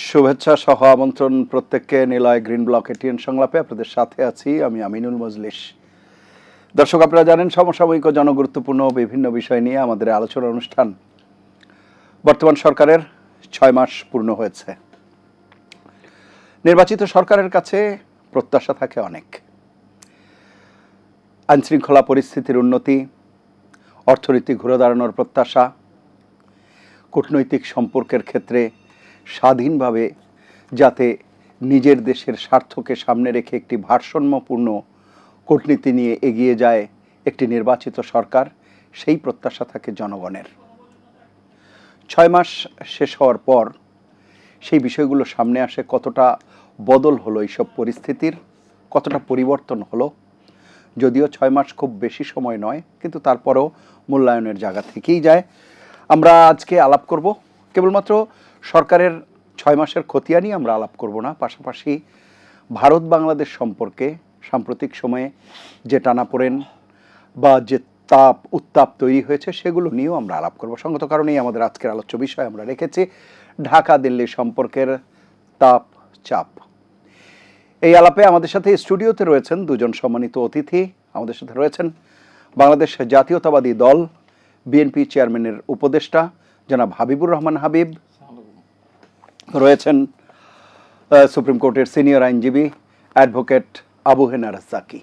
শুভেচ্ছা সহ আমন্ত্রণ প্রত্যেককে নিলয় গ্রিন ব্লক এটিএন সংলাপে আপনাদের সাথে আছি আমি আমিনুল মজলিস। দর্শক, আপনারা জানেন সমসাময়িক ও জনগুরুত্বপূর্ণ বিভিন্ন বিষয় নিয়ে আমাদের আলোচনা অনুষ্ঠান। বর্তমান সরকারের 6 মাস পূর্ণ হয়েছে। নির্বাচিত সরকারের কাছে প্রত্যাশা থাকে অনেক। আইনশৃঙ্খলা পরিস্থিতির উন্নতি, অর্থনীতি ঘুরে দাঁড়ানোর প্রত্যাশা, কূটনৈতিক সম্পর্কের ক্ষেত্রে স্বাধীনভাবে যাতে নিজের দেশের স্বার্থকে সামনে রেখে একটি ভারসাম্যপূর্ণ কূটনীতি নিয়ে এগিয়ে যায় একটি নির্বাচিত সরকার, সেই প্রত্যাশা থাকে জনগণের। 6 মাস শেষ হওয়ার পর সেই বিষয়গুলো সামনে আসে। কতটা বদল হলো এইসব পরিস্থিতির, কতটা পরিবর্তন হলো। যদিও 6 মাস খুব বেশি সময় নয়, কিন্তু তারপরেও মূল্যায়নের জায়গা থেকেই যায়। আমরা আজকে আলাপ করব কেবলমাত্র সরকারের 6 মাসের খতিয়ানই আমরা আলাপ করব না, পাশাপাশি ভারত বাংলাদেশ সম্পর্কে সাম্প্রতিক সময়ে যে টানাপোড়েন বা যে উত্তাপ তৈরি হয়েছে সেগুলো নিয়েও আমরা আলাপ করব। সঙ্গত কারণেই আমাদের আজকের আলোচ্য বিষয় আমরা রেখেছি ঢাকা দিল্লি সম্পর্কের তাপ চাপ। এই আলাপে আমাদের সাথে স্টুডিওতে রয়েছেন দুজন সম্মানিত অতিথি। আমাদের সাথে রয়েছেন বাংলাদেশ জাতীয়তাবাদী দল বিএনপি চেয়ারম্যানের উপদেষ্টা জনাব হাবিবুর রহমান হাবিব, রয়েছেন সুপ্রিম কোর্টের সিনিয়র আইনজীবী অ্যাডভোকেট আবু হেনা রাজ্জাকি।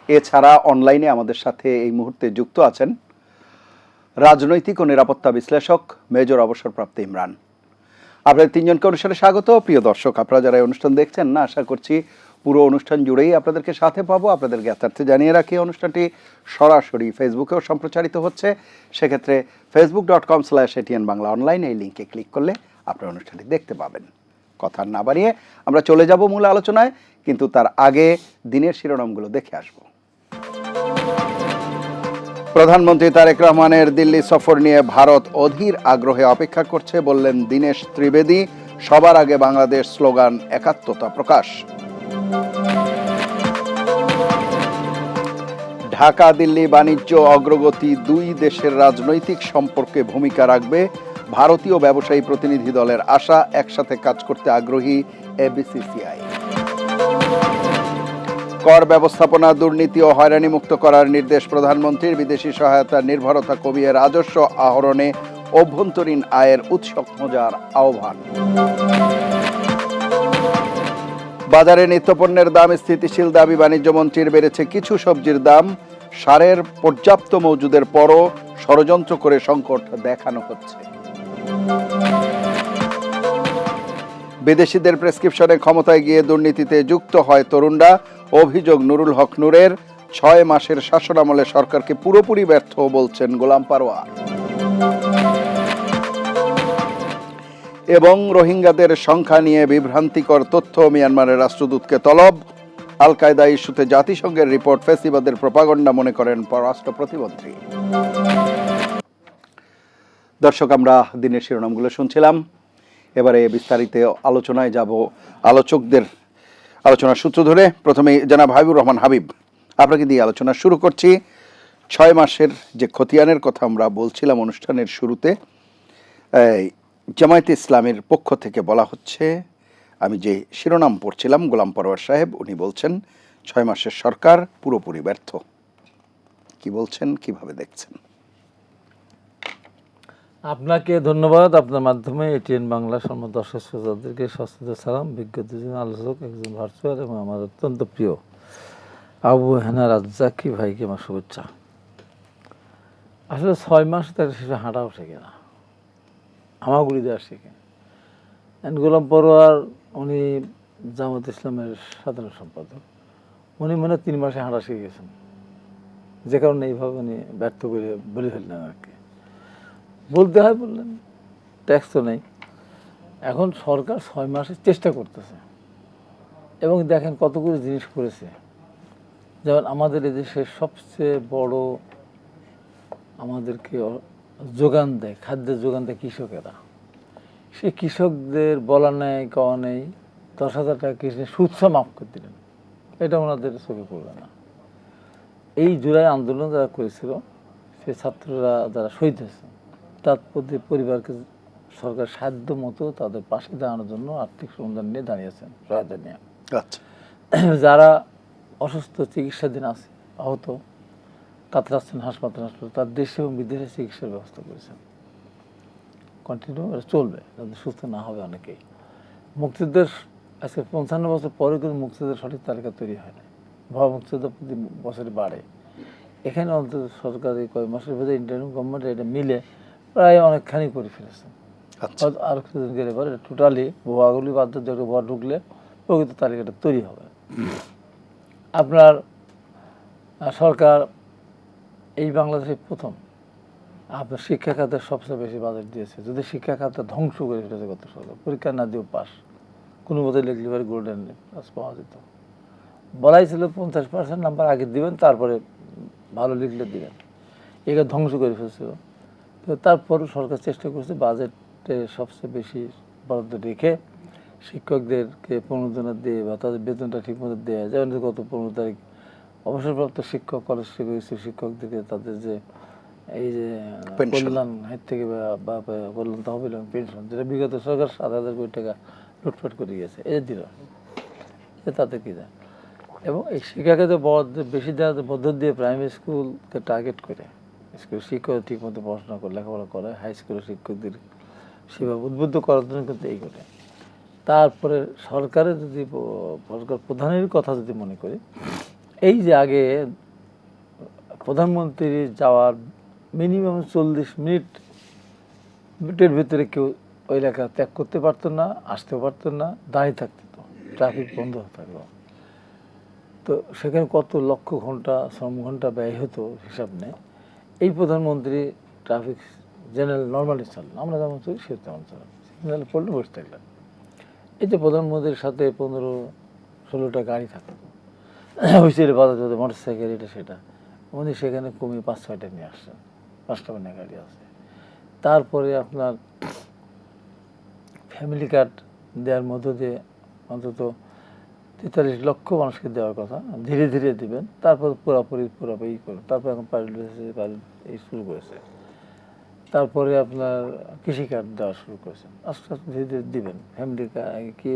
এছাড়া অনলাইনে আমাদের সাথে এই মুহূর্তে যুক্ত আছেন রাজনৈতিক ও নিরাপত্তা বিশ্লেষক মেজর অবসরপ্রাপ্ত ইমরান। আপনাদের তিনজনকে অনুষ্ঠানে স্বাগত। প্রিয় দর্শক, আপনারা যারা এই অনুষ্ঠান দেখছেন না, আশা করছি পুরো অনুষ্ঠান জুড়েই আপনাদেরকে সাথে পাবো। আপনাদের জ্ঞাতার্থে জানিয়ে রাখি, অনুষ্ঠানটি সরাসরি ফেসবুকেও সম্প্রচারিত হচ্ছে। সেক্ষেত্রে facebook.com/ATN বাংলা অনলাইন এই লিঙ্কে ক্লিক করলে আপনারা অনুষ্ঠানটি দেখতে পাবেন। কথা না বাড়িয়ে আমরা চলে যাব মূল আলোচনায়, কিন্তু তার আগে দিনের শিরোনামগুলো দেখে আসব। প্রধানমন্ত্রী তারেক রহমানের দিল্লি সফর নিয়ে ভারত অধীর আগ্রহে অপেক্ষা করছে বললেন দীনেশ ত্রিবেদী। সবার আগে বাংলাদেশ স্লোগান একাত্মতা প্রকাশ। ঢাকা দিল্লি বাণিজ্য অগ্রগতি দুই দেশের রাজনৈতিক সম্পর্কে ভূমিকা রাখবে। ভারতীয় ব্যবসায়ী প্রতিনিধি দলের আশা, একসাথে কাজ করতে আগ্রহী এবিসিসিআই। কর ব্যবস্থাপনা দুর্নীতি ও হয়রানি মুক্ত করার নির্দেশ প্রধানমন্ত্রীর। বিদেশি সহায়তা নির্ভরতা কমিয়ে রাজস্ব আহরণে অভ্যন্তরীণ আয়ের উৎস খোঁজার আহ্বান। বাজারে নিত্যপণ্যের দাম স্থিতিশীল দাবি বাণিজ্যমন্ত্রীর। বেড়েছে কিছু সবজির দাম। সারের পর্যাপ্ত মজুদের পরও ষড়যন্ত্র করে সংকট দেখানো হচ্ছে। বিদেশিদের প্রেসক্রিপশনে ক্ষমতায় গিয়ে দুর্নীতিতে যুক্ত হয় তরুণরা। অভিযোগ নুরুল হক নূরের। 6 মাসের শাসনামলে সরকারকে পুরোপুরি ব্যর্থ বলছেন গোলাম পারোয়ার। এবং রোহিঙ্গাদের সংখ্যা নিয়ে বিভ্রান্তিকর তথ্য, মিয়ানমারের রাষ্ট্রদূতকে তলব। আল কায়দা ইস্যুতে জাতিসংঘের রিপোর্ট ফেসিবাদের প্রপাগান্ডা মনে করেন পররাষ্ট্র প্রতিমন্ত্রী। দর্শক, আমরা দিনের শিরোনামগুলো শুনছিলাম। এবারে বিস্তারিত আলোচনায় যাব আলোচকদের আলোচনার সূত্র ধরে। প্রথমে জনাব হাবিবুর রহমান হাবিব, আপনাকে দিয়ে আলোচনা শুরু করছি। 6 মাসের যে খতিয়ানের কথা আমরা বলছিলাম অনুষ্ঠানের শুরুতে, জামায়াতে ইসলামের পক্ষ থেকে বলা হচ্ছে, আমি যে শিরোনাম পড়ছিলাম, গোলাম পরোয়ার সাহেব উনি বলছেন 6 মাসের সরকার পুরোপুরি ব্যর্থ। কি বলছেন, কিভাবে দেখছেন? আপনাকে ধন্যবাদ। আপনার মাধ্যমে এটিএন বাংলা সম্মান দর্শক শ্রোতাদেরকে সশ্রদ্ধ সালাম। বিজ্ঞ দুজন আলোচক, একজন ভার্চুয়াল এবং আমার অত্যন্ত প্রিয় আবু হেনা রাজ্জাকি ভাইকে আমার শুভেচ্ছা। আসলে 6 মাস তার শেষে হাঁটাও শেখে না, হামাগুড়ি দেওয়া শেখে। গোলাম পরোয়ার উনি জামাত ইসলামের সাধারণ সম্পাদক, উনি মনে 3 মাসে হাঁটা শিখে গেছেন, যে কারণে এইভাবে উনি ব্যর্থ করে বলে ফেললেন আর কি। বলতে হয়, বললেন, ট্যাক্স তো নেই। এখন সরকার 6 মাসের চেষ্টা করতেছে এবং দেখেন কতগুলো জিনিস করেছে। যেমন আমাদের এদেশের সবচেয়ে বড় আমাদেরকে যোগান দেয়, খাদ্যের যোগান দেয় কৃষকেরা। সেই কৃষকদের বলা নেই, কওয়া নেই, 10,000 টাকা কৃষকের সুদসহ মাফ করে দিলেন। এটা ওনাদের চোখে পড়বে না। এই জুলাই আন্দোলন যারা করেছিল, সে ছাত্ররা যারা শহীদ হয়েছে, তার প্রতি পরিবারকে সরকার সাধ্য মতো তাদের পাশে দাঁড়ানোর জন্য আর্থিক অনুদান নিয়ে দাঁড়িয়েছেন, সহায়তা নিয়ে। আচ্ছা, যারা অসুস্থ, চিকিৎসাধীন আছে, আহত, কাতরাচ্ছেন হাসপাতাল, তার দেশে এবং বিদেশে চিকিৎসার ব্যবস্থা করেছেন। কন্টিনিউ এটা চলবে, যাদের সুস্থ না হবে অনেকেই। মুক্তিযুদ্ধের আজকে 55 বছর পরে কিন্তু মুক্তিযুদ্ধের সঠিক তালিকা তৈরি হয় না। ভয় মুক্তিযুদ্ধ প্রতি বছরে বাড়ে। এখানে অন্তত সরকারি কয়েক মাসের ভিতরে ইন্টারিম গভর্নমেন্ট এটা মিলে প্রায় অনেকখানি করে ফেলেছে। আচ্ছা, আর কিছুদিন গেলে পরে টোটালি ভুয়াগুলি বাধ্য থেকে ভুয়া ঢুকলে প্রকৃত তালিকাটা তৈরি হবে। আপনার সরকার এই বাংলাদেশে প্রথম আপনার শিক্ষা খাতের সবচেয়ে বেশি বাজেট দিয়েছে। যদি শিক্ষা খাতটা ধ্বংস করে ফেলেছে গত সরকার, পরীক্ষা না দিয়েও পাস, কোনো মতে লিখলে পরে গোল্ডেন পাস পাওয়া যেত। বলাই ছিল 50% নাম্বার আগে দিবেন, তারপরে ভালো লিখলে দিবেন। এগুলো ধ্বংস করে ফেলছিল। তো তারপরও সরকার চেষ্টা করছে বাজেটে সবচেয়ে বেশি বরাদ্দ রেখে শিক্ষকদেরকে প্রণোদনা দিয়ে বা তাদের বেতনটা ঠিকমতো দেওয়া। যেমন গত 15 তারিখ অবসরপ্রাপ্ত শিক্ষক, কলেজ শিক্ষকদেরকে তাদের যে এই যে কল্যাণ হাত থেকে বা কল্যাণ তহবিল এবং পেনশন, যেটা বিগত সরকার 7,000 কোটি টাকা লুটপাট করে গিয়েছে, এই দিল, তাতে কি যায়। এবং এই শিক্ষাকে বেশি দেওয়ার মধ্য দিয়ে প্রাইমারি স্কুলকে টার্গেট করে স্কুল শিক্ষক ঠিকমতো পড়াশোনা করে লেখাপড়া করে, হাই স্কুলের শিক্ষকদের সেবা উদ্বুদ্ধ করার জন্য কিন্তু এই করে। তারপরে সরকারের যদি সরকার প্রধানের কথা যদি মনে করি, এই যে আগে প্রধানমন্ত্রী যাওয়ার মিনিমাম 40 মিনিটের ভিতরে কেউ ওই এলাকা ত্যাগ করতে পারতো না, আসতেও পারতো না, দাঁড়িয়ে থাকতো, ট্রাফিক বন্ধ থাকলো। তো সেখানে কত লক্ষ ঘন্টা, শ্রম ঘন্টা ব্যয় হতো হিসাব নেই। এই প্রধানমন্ত্রী ট্রাফিক জেনারেল নর্মালি চালান, আমরা যেমন চলি সে তেমন চালান, সিগন্যাল পড়লে বসে থাকলেন। এই যে প্রধানমন্ত্রীর সাথে 15-16টা গাড়ি থাকতো, হুইসেলের বাজার যাতে মোটর সাইকেল এটা সেটা, উনি সেখানে কমিয়ে 5-6টা নিয়ে আসছেন, 5টা বানিয়ে গাড়ি আছে। তারপরে আপনার ফ্যামিলি কার্ড দেওয়ার মধ্য দিয়ে অন্তত 43 লক্ষ মানুষকে দেওয়ার কথা, ধীরে ধীরে দিবেন, তারপর পুরোপুরি ই করবেন। তারপর এখন পাইলট এই শুরু করেছে। তারপরে আপনার কৃষি কার্ড দেওয়া শুরু করেছেন, আস্তে আস্তে ধীরে ধীরে দিবেন। ফ্যামিলি কার্ড কি,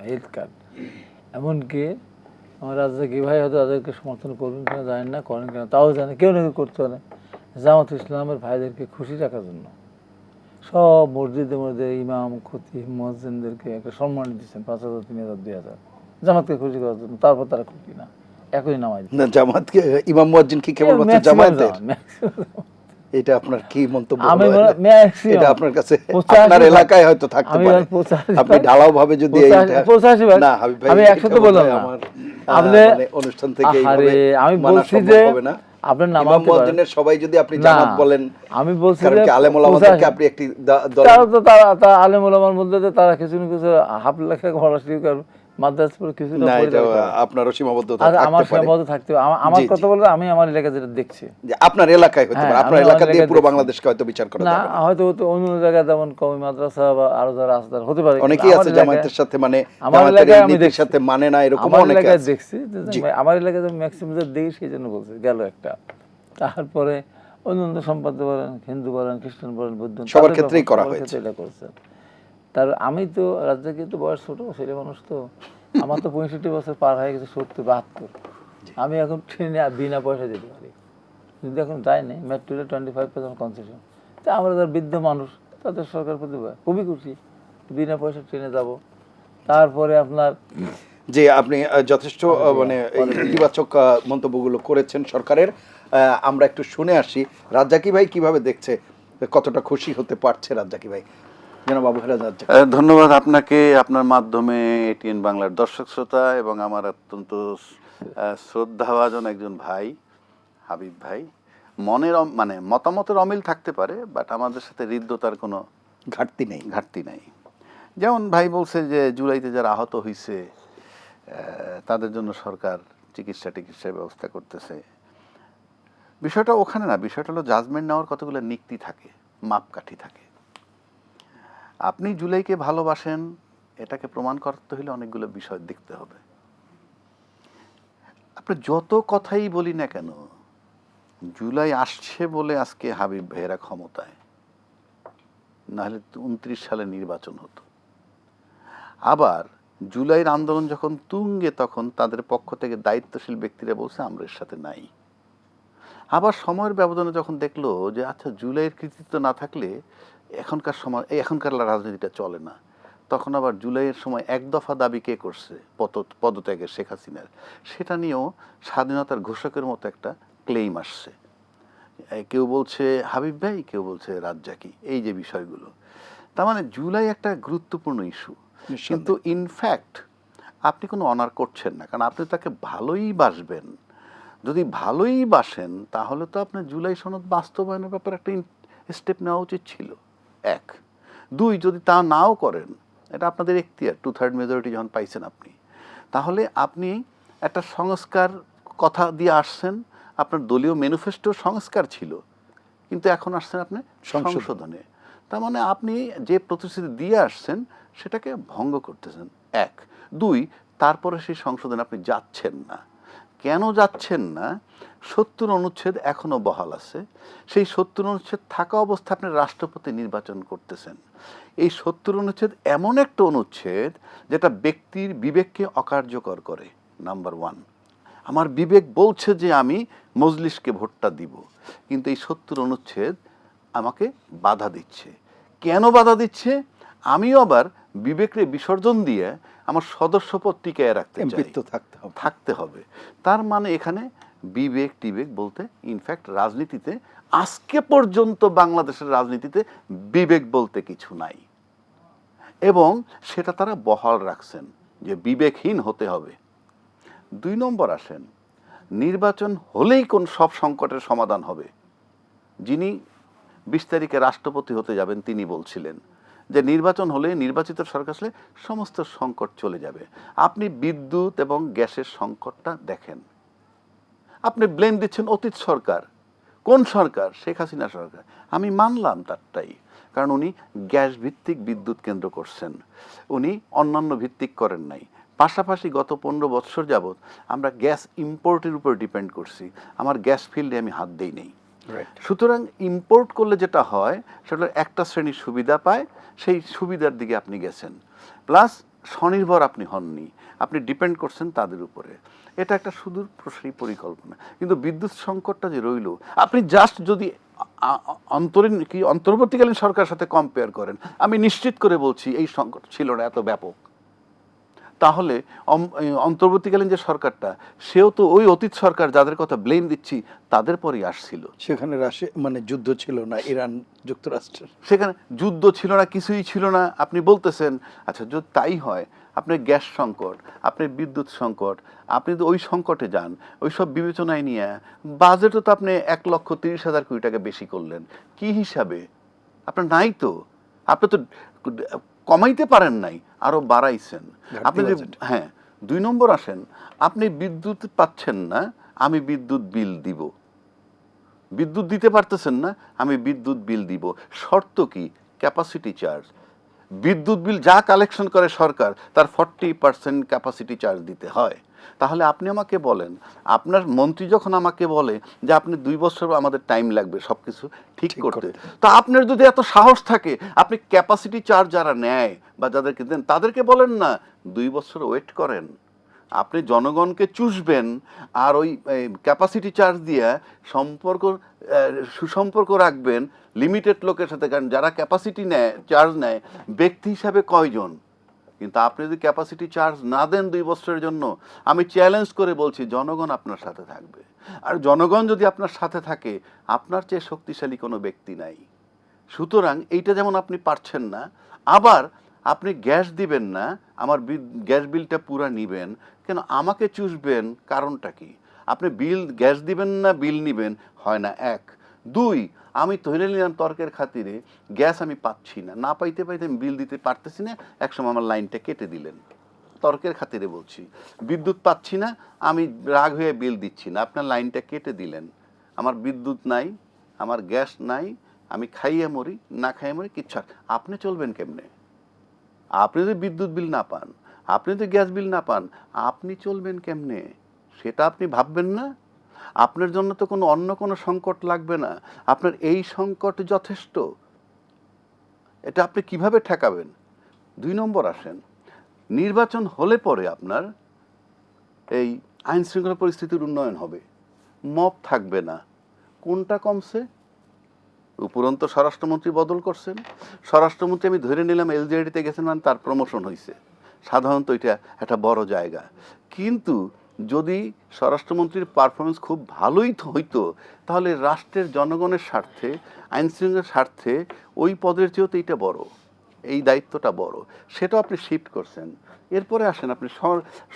হেলথ কার্ড, এমনকি আমার রাজ্যে ভাই হয়তো তাদেরকে সমর্থন করবেন কিনা জানেন না, করেন কিনা তাও জানে, কেউ নাকি করতে পারে। জামাত ইসলামের ভাইদেরকে খুশি রাখার জন্য সব মসজিদে মধ্যে ইমাম, খতিব, মুয়াজ্জিনদেরকে একটা সম্মান দিচ্ছেন, 5,000, 3,000, 2,000, জামাতকে খুশি করার জন্য। তারপর তারা খুশি না, এখনই নামাই না জামাতকে ইমাম মুয়াজ্জিন কি কেবলমাত্র জামাতের? এটা আপনার কি মন্তব্য? আমি এটা আপনার কাছে আপনার এলাকায় হয়তো থাকতে পারে, আপনি ঢালাও ভাবে যদি না হাবিব ভাই, আমি 100 তো বললাম না, আপনি অনুষ্ঠান থেকে আমি বলছি যে আপনার নাম ইমাম মুয়াজ্জিনের সবাই যদি আপনি জামাত বলেন, আমি বলছি কারণ কি আলেম ওলামাদেরকে আপনি একটি তারা আলেম ওলামার মধ্যে তারা কিছু না কিছু হাফ লেখা পড়াশোনা মাদ্রাসা পড়ে কিছু না পড়ে আপনারও সীমাবদ্ধতা থাকতে পারে। আমার থাকতে পারে। সীমাবদ্ধ থাকতে আমার কথা বললে আমি আমার এলাকায় যেটা দেখছি, যে আপনার এলাকায় হতে পারে, আপনার এলাকা দিয়ে পুরো বাংলাদেশকে হয়তো বিচার করা যাবে না, হয়তো অন্য জায়গায় যেমন কওমি মাদ্রাসা বা আরো যারা আছে তারা হতে পারে। অনেকেই আছে জামায়াতের সাথে মানে আমার এলাকায় আমি নীতির সাথে মানে না, এরকম অনেকে এলাকায় আছে। দেখছি, আমার এলাকায় ম্যাক্সিমাম দেখি, সেই জন্য বলছি গেল একটা। তারপরে অন্য সম্পাদ্য বলেন, হিন্দু বলেন, খ্রিস্টান বলেন, বৌদ্ধ, সবার ক্ষেত্রেই করা হয়েছে এটা করছে। তার আমি তো রাজ্যে কিন্তু বয়স ছোট, ছেলে মানুষ তো, আমার তো 65 বছর পার হয়ে গেছে, 70-72। আমি এখন ট্রেনে বিনা পয়সা যেতে পারি, যদি এখন যায়নি। মেট্রোলে 25% কনসেশন। তা আমরা যারা বৃদ্ধ মানুষ, তাদের সরকার প্রতি খুবই খুশি, বিনা পয়সা ট্রেনে যাব। তারপরে আপনার যে আপনি যথেষ্ট মানে ইতিবাচক মন্তব্যগুলো করেছেন সরকারের, আমরা একটু শুনে আসি রাজ্জাকি ভাই কিভাবে দেখছে, কতটা খুশি হতে পারছে রাজ্জাকি ভাই। ধন্যবাদ আপনাকে, আপনার মাধ্যমে এটিএন বাংলার দর্শক শ্রোতা এবং আমার অত্যন্ত শ্রদ্ধাভাজন একজন ভাই হাবিব ভাই। মনের মানে মতামতের অমিল থাকতে পারে, বাট আমাদের সাথে হৃদ্যতার কোনো ঘাটতি নেই। যেমন ভাই বলছে যে জুলাইতে যারা আহত হয়েছে তাদের জন্য সরকার চিকিৎসার ব্যবস্থা করতেছে। বিষয়টা ওখানে না, বিষয়টা হলো জাজমেন্ট নেওয়ার কতগুলো নীতি থাকে, মাপকাঠি থাকে। আপনি জুলাইকে ভালোবাসেন এটাকে প্রমাণ করতে হলে অনেকগুলো বিষয় দেখতে হবে। আপনি যত কথাই বলি না কেন, জুলাই আসছে বলে আজকে হাবিব ভাইয়েরা ক্ষমতায়, নাহলে 29 সালে নির্বাচন হতো। আবার জুলাইয়ের আন্দোলন যখন তুঙ্গে, তখন তাদের পক্ষ থেকে দায়িত্বশীল ব্যক্তিরা বলছে আমরা এর সাথে নাই। আবার সময়ের ব্যবধানে যখন দেখলো যে আচ্ছা জুলাইয়ের কৃতিত্ব না থাকলে এখনকার রাজনীতিটা চলে না, তখন আবার জুলাইয়ের সময় এক দফা দাবি কে করছে পদত্যাগের, শেখ হাসিনার, সেটা নিয়েও স্বাধীনতার ঘোষকের মতো একটা ক্লেইম আসছে। কেউ বলছে হাবিব ভাই, কেউ বলছে রাজ্জাকি, এই যে বিষয়গুলো। তার মানে জুলাই একটা গুরুত্বপূর্ণ ইস্যু, কিন্তু ইনফ্যাক্ট আপনি কোনো অনার করছেন না, কারণ আপনি তাকে ভালোই বাসবেন। যদি ভালোই বাসেন তাহলে তো আপনার জুলাই সনদ বাস্তবায়নের ব্যাপারে একটা স্টেপ নেওয়া উচিত ছিল, এক। দুই, যদি তা নাও করেন, এটা আপনাদের এখতিয়ার, 2/3 মেজরিটি যখন পাইছেন আপনি, তাহলে আপনি একটা সংস্কার কথা দিয়ে আসছেন, আপনার দলীয় ম্যানিফেস্টো সংস্কার ছিল, কিন্তু এখন আসছেন আপনি সংশোধনে। তার মানে আপনি যে প্রতিশ্রুতি দিয়ে আসছেন সেটাকে ভঙ্গ করতেছেন, এক। দুই, তারপরে সেই সংশোধনে আপনি যাচ্ছেন না। কেন যাচ্ছেন না? 70 অনুচ্ছেদ এখনো বহাল আছে। সেই 70 অনুচ্ছেদ থাকা অবস্থায় আপনি রাষ্ট্রপতি নির্বাচন করতেছেন। এই 70 অনুচ্ছেদ এমন একটা অনুচ্ছেদ যেটা ব্যক্তির বিবেককে অকার্যকর করে, নাম্বার 1। আমার বিবেক বলছে যে আমি মজলিসকে ভোটটা দিব, কিন্তু এই 70 অনুচ্ছেদ আমাকে বাধা দিচ্ছে। কেন বাধা দিচ্ছে? আমিও আবার বিবেককে বিসর্জন দিয়ে আমার সদস্যপদ টিকায় রাখতে চাই, থাকতে হবে। তার মানে এখানে বিবেক টিবেক বলতে, ইনফ্যাক্ট রাজনীতিতে আজকে পর্যন্ত বাংলাদেশের রাজনীতিতে বিবেক বলতে কিছু নাই, এবং সেটা তারা বহাল রাখছেন যে বিবেকহীন হতে হবে। 2 নম্বর আসেন, নির্বাচন হলেই কোন সব সংকটের সমাধান হবে। যিনি 20 তারিখে রাষ্ট্রপতি হতে যাবেন তিনি বলছিলেন যে নির্বাচন হলে, নির্বাচিত সরকার আসলে সমস্ত সংকট চলে যাবে। আপনি বিদ্যুৎ এবং গ্যাসের সংকটটা দেখেন, আপনি ব্লেম দিচ্ছেন অতীত সরকার। কোন সরকার? শেখ হাসিনা সরকার। আমি মানলাম তারটাই, কারণ উনি গ্যাস ভিত্তিক বিদ্যুৎ কেন্দ্র করছেন, উনি অন্যান্য ভিত্তিক করেন নাই। পাশাপাশি গত 15 বছর যাবৎ আমরা গ্যাস ইম্পোর্টের উপর ডিপেন্ড করছি, আমার গ্যাস ফিল্ডে আমি হাত দেই নেই। সুতরাং ইম্পোর্ট করলে যেটা হয় সেটা একটা শ্রেণীর সুবিধা পায়, সেই সুবিধার দিকে আপনি গেছেন, প্লাস স্বনির্ভর আপনি হননি, আপনি ডিপেন্ড করছেন তাদের উপরে। এটা একটা সুদূর প্রসারী পরিকল্পনা। কিন্তু বিদ্যুৎ সংকটটা যে রইল, আপনি জাস্ট যদি অন্তর্বর্তীকালীন সরকারের সাথে কম্পেয়ার করেন, আমি নিশ্চিত করে বলছি এই সংকট ছিল না এত ব্যাপক। তাহলে অন্তর্বর্তীকালীন যে সরকারটা, সেও তো ওই অতীত সরকার যাদের কথা ব্লেম দিচ্ছি তাদের পরেই আসছিল। সেখানে মানে যুদ্ধ ছিল না ইরান যুক্তরাষ্ট্রের, সেখানে যুদ্ধ ছিল না, কিছুই ছিল না। আপনি বলতেছেন আচ্ছা যদি তাই হয়, আপনি গ্যাস সংকট, আপনি বিদ্যুৎ সংকট, আপনি তো ওই সংকটে যান, ওই সব বিবেচনায় নিয়ে বাজেটও তো আপনি 1,30,000 কোটি টাকা বেশি করলেন। কি হিসাবে? আপনার নাই তো, আপনি তো কমাইতে পারেন নাই, আরো বাড়াইছেন আপনি। হ্যাঁ, 2 নম্বর আসেন, আপনি বিদ্যুৎ পাচ্ছেন না, আমি বিদ্যুৎ বিল দিব। বিদ্যুৎ দিতে পারতেছেন না, আমি বিদ্যুৎ বিল দিব। শর্ত কি? Capacity charge. বিদ্যুৎ বিল যা কালেকশন করে সরকার, তার 40% ক্যাপাসিটি চার্জ দিতে হয়। তাহলে আপনি আমাকে বলেন, আপনার মন্ত্রী যখন আমাকে বলে যে আপনি 2 বছর আমাদের টাইম লাগবে সবকিছু ঠিক করতে, তা আপনার যদি এত সাহস থাকে, আপনি ক্যাপাসিটি চার্জ যারা নেয় বা যাদেরকে দেন তাদেরকে বলেন না 2 বছর ওয়েট করেন। আপনি জনগণকে চুষবেন আর ওই ক্যাপাসিটি চার্জ দিয়ে সুসম্পর্ক রাখবেন লিমিটেড লোকের সাথে। কারণ যারা ক্যাপাসিটি চার্জ নেয় ব্যক্তি হিসাবে কয়জন, কিন্তু আপনি যদি ক্যাপাসিটি চার্জ না দেন 2 বছরের জন্য, আমি চ্যালেঞ্জ করে বলছি জনগণ আপনার সাথে থাকবে। আর জনগণ যদি আপনার সাথে থাকে, আপনার চেয়ে শক্তিশালী কোনো ব্যক্তি নাই। সুতরাং এইটা যেমন আপনি পারছেন না, আবার আপনি গ্যাস দিবেন না, আমার গ্যাস বিলটা পুরা নিবেন, কেন আমাকে চুষবেন? কারণটা কি? আপনি গ্যাস দিবেন না, বিল নিবেন, হয় না, 1। 2, আমি ধরে নিলাম তর্কের খাতিরে গ্যাস আমি পাচ্ছি না, না পাইতে পাইতে আমি বিল দিতে পারতেছি না, একসময় আমার লাইনটা কেটে দিলেন, তর্কের খাতিরে বলছি। বিদ্যুৎ পাচ্ছি না, আমি রাগ হয়ে বিল দিচ্ছি না, আপনার লাইনটা কেটে দিলেন। আমার বিদ্যুৎ নাই, আমার গ্যাস নাই, আমি খাইয়ে মরি, না খাইয়ে মরি, কিচ্ছু। আপনি চলবেন কেমনে? আপনি যদি বিদ্যুৎ বিল না পান, আপনি যদি গ্যাস বিল না পান, আপনি চলবেন কেমনে? সেটা আপনি ভাববেন না? আপনার জন্য তো অন্য কোনো সংকট লাগবে না, আপনার এই সংকট যথেষ্ট। এটা আপনি কিভাবে ঠেকাবেন? 2 নম্বর আসেন, নির্বাচন হলে পরে আপনার এই আইন শৃঙ্খলা পরিস্থিতির উন্নয়ন হবে, মব থাকবে না। কোনটা কমছে? উপরন্ত স্বরাষ্ট্রমন্ত্রী বদল করছেন, স্বরাষ্ট্রমন্ত্রী আমি ধরে নিলাম এলজেডিতে গেছেন মানে তার প্রমোশন হয়েছে, সাধারণত এটা একটা বড় জায়গা। কিন্তু যদি স্বরাষ্ট্রমন্ত্রীর পারফরমেন্স খুব ভালোই হইতো, তাহলে রাষ্ট্রের জনগণের স্বার্থে, আইন শৃঙ্খলার স্বার্থে ওই পদের চেয়েও তো এইটা বড়, এই দায়িত্বটা বড়, সেটাও আপনি শিফট করছেন। এরপরে আসেন আপনি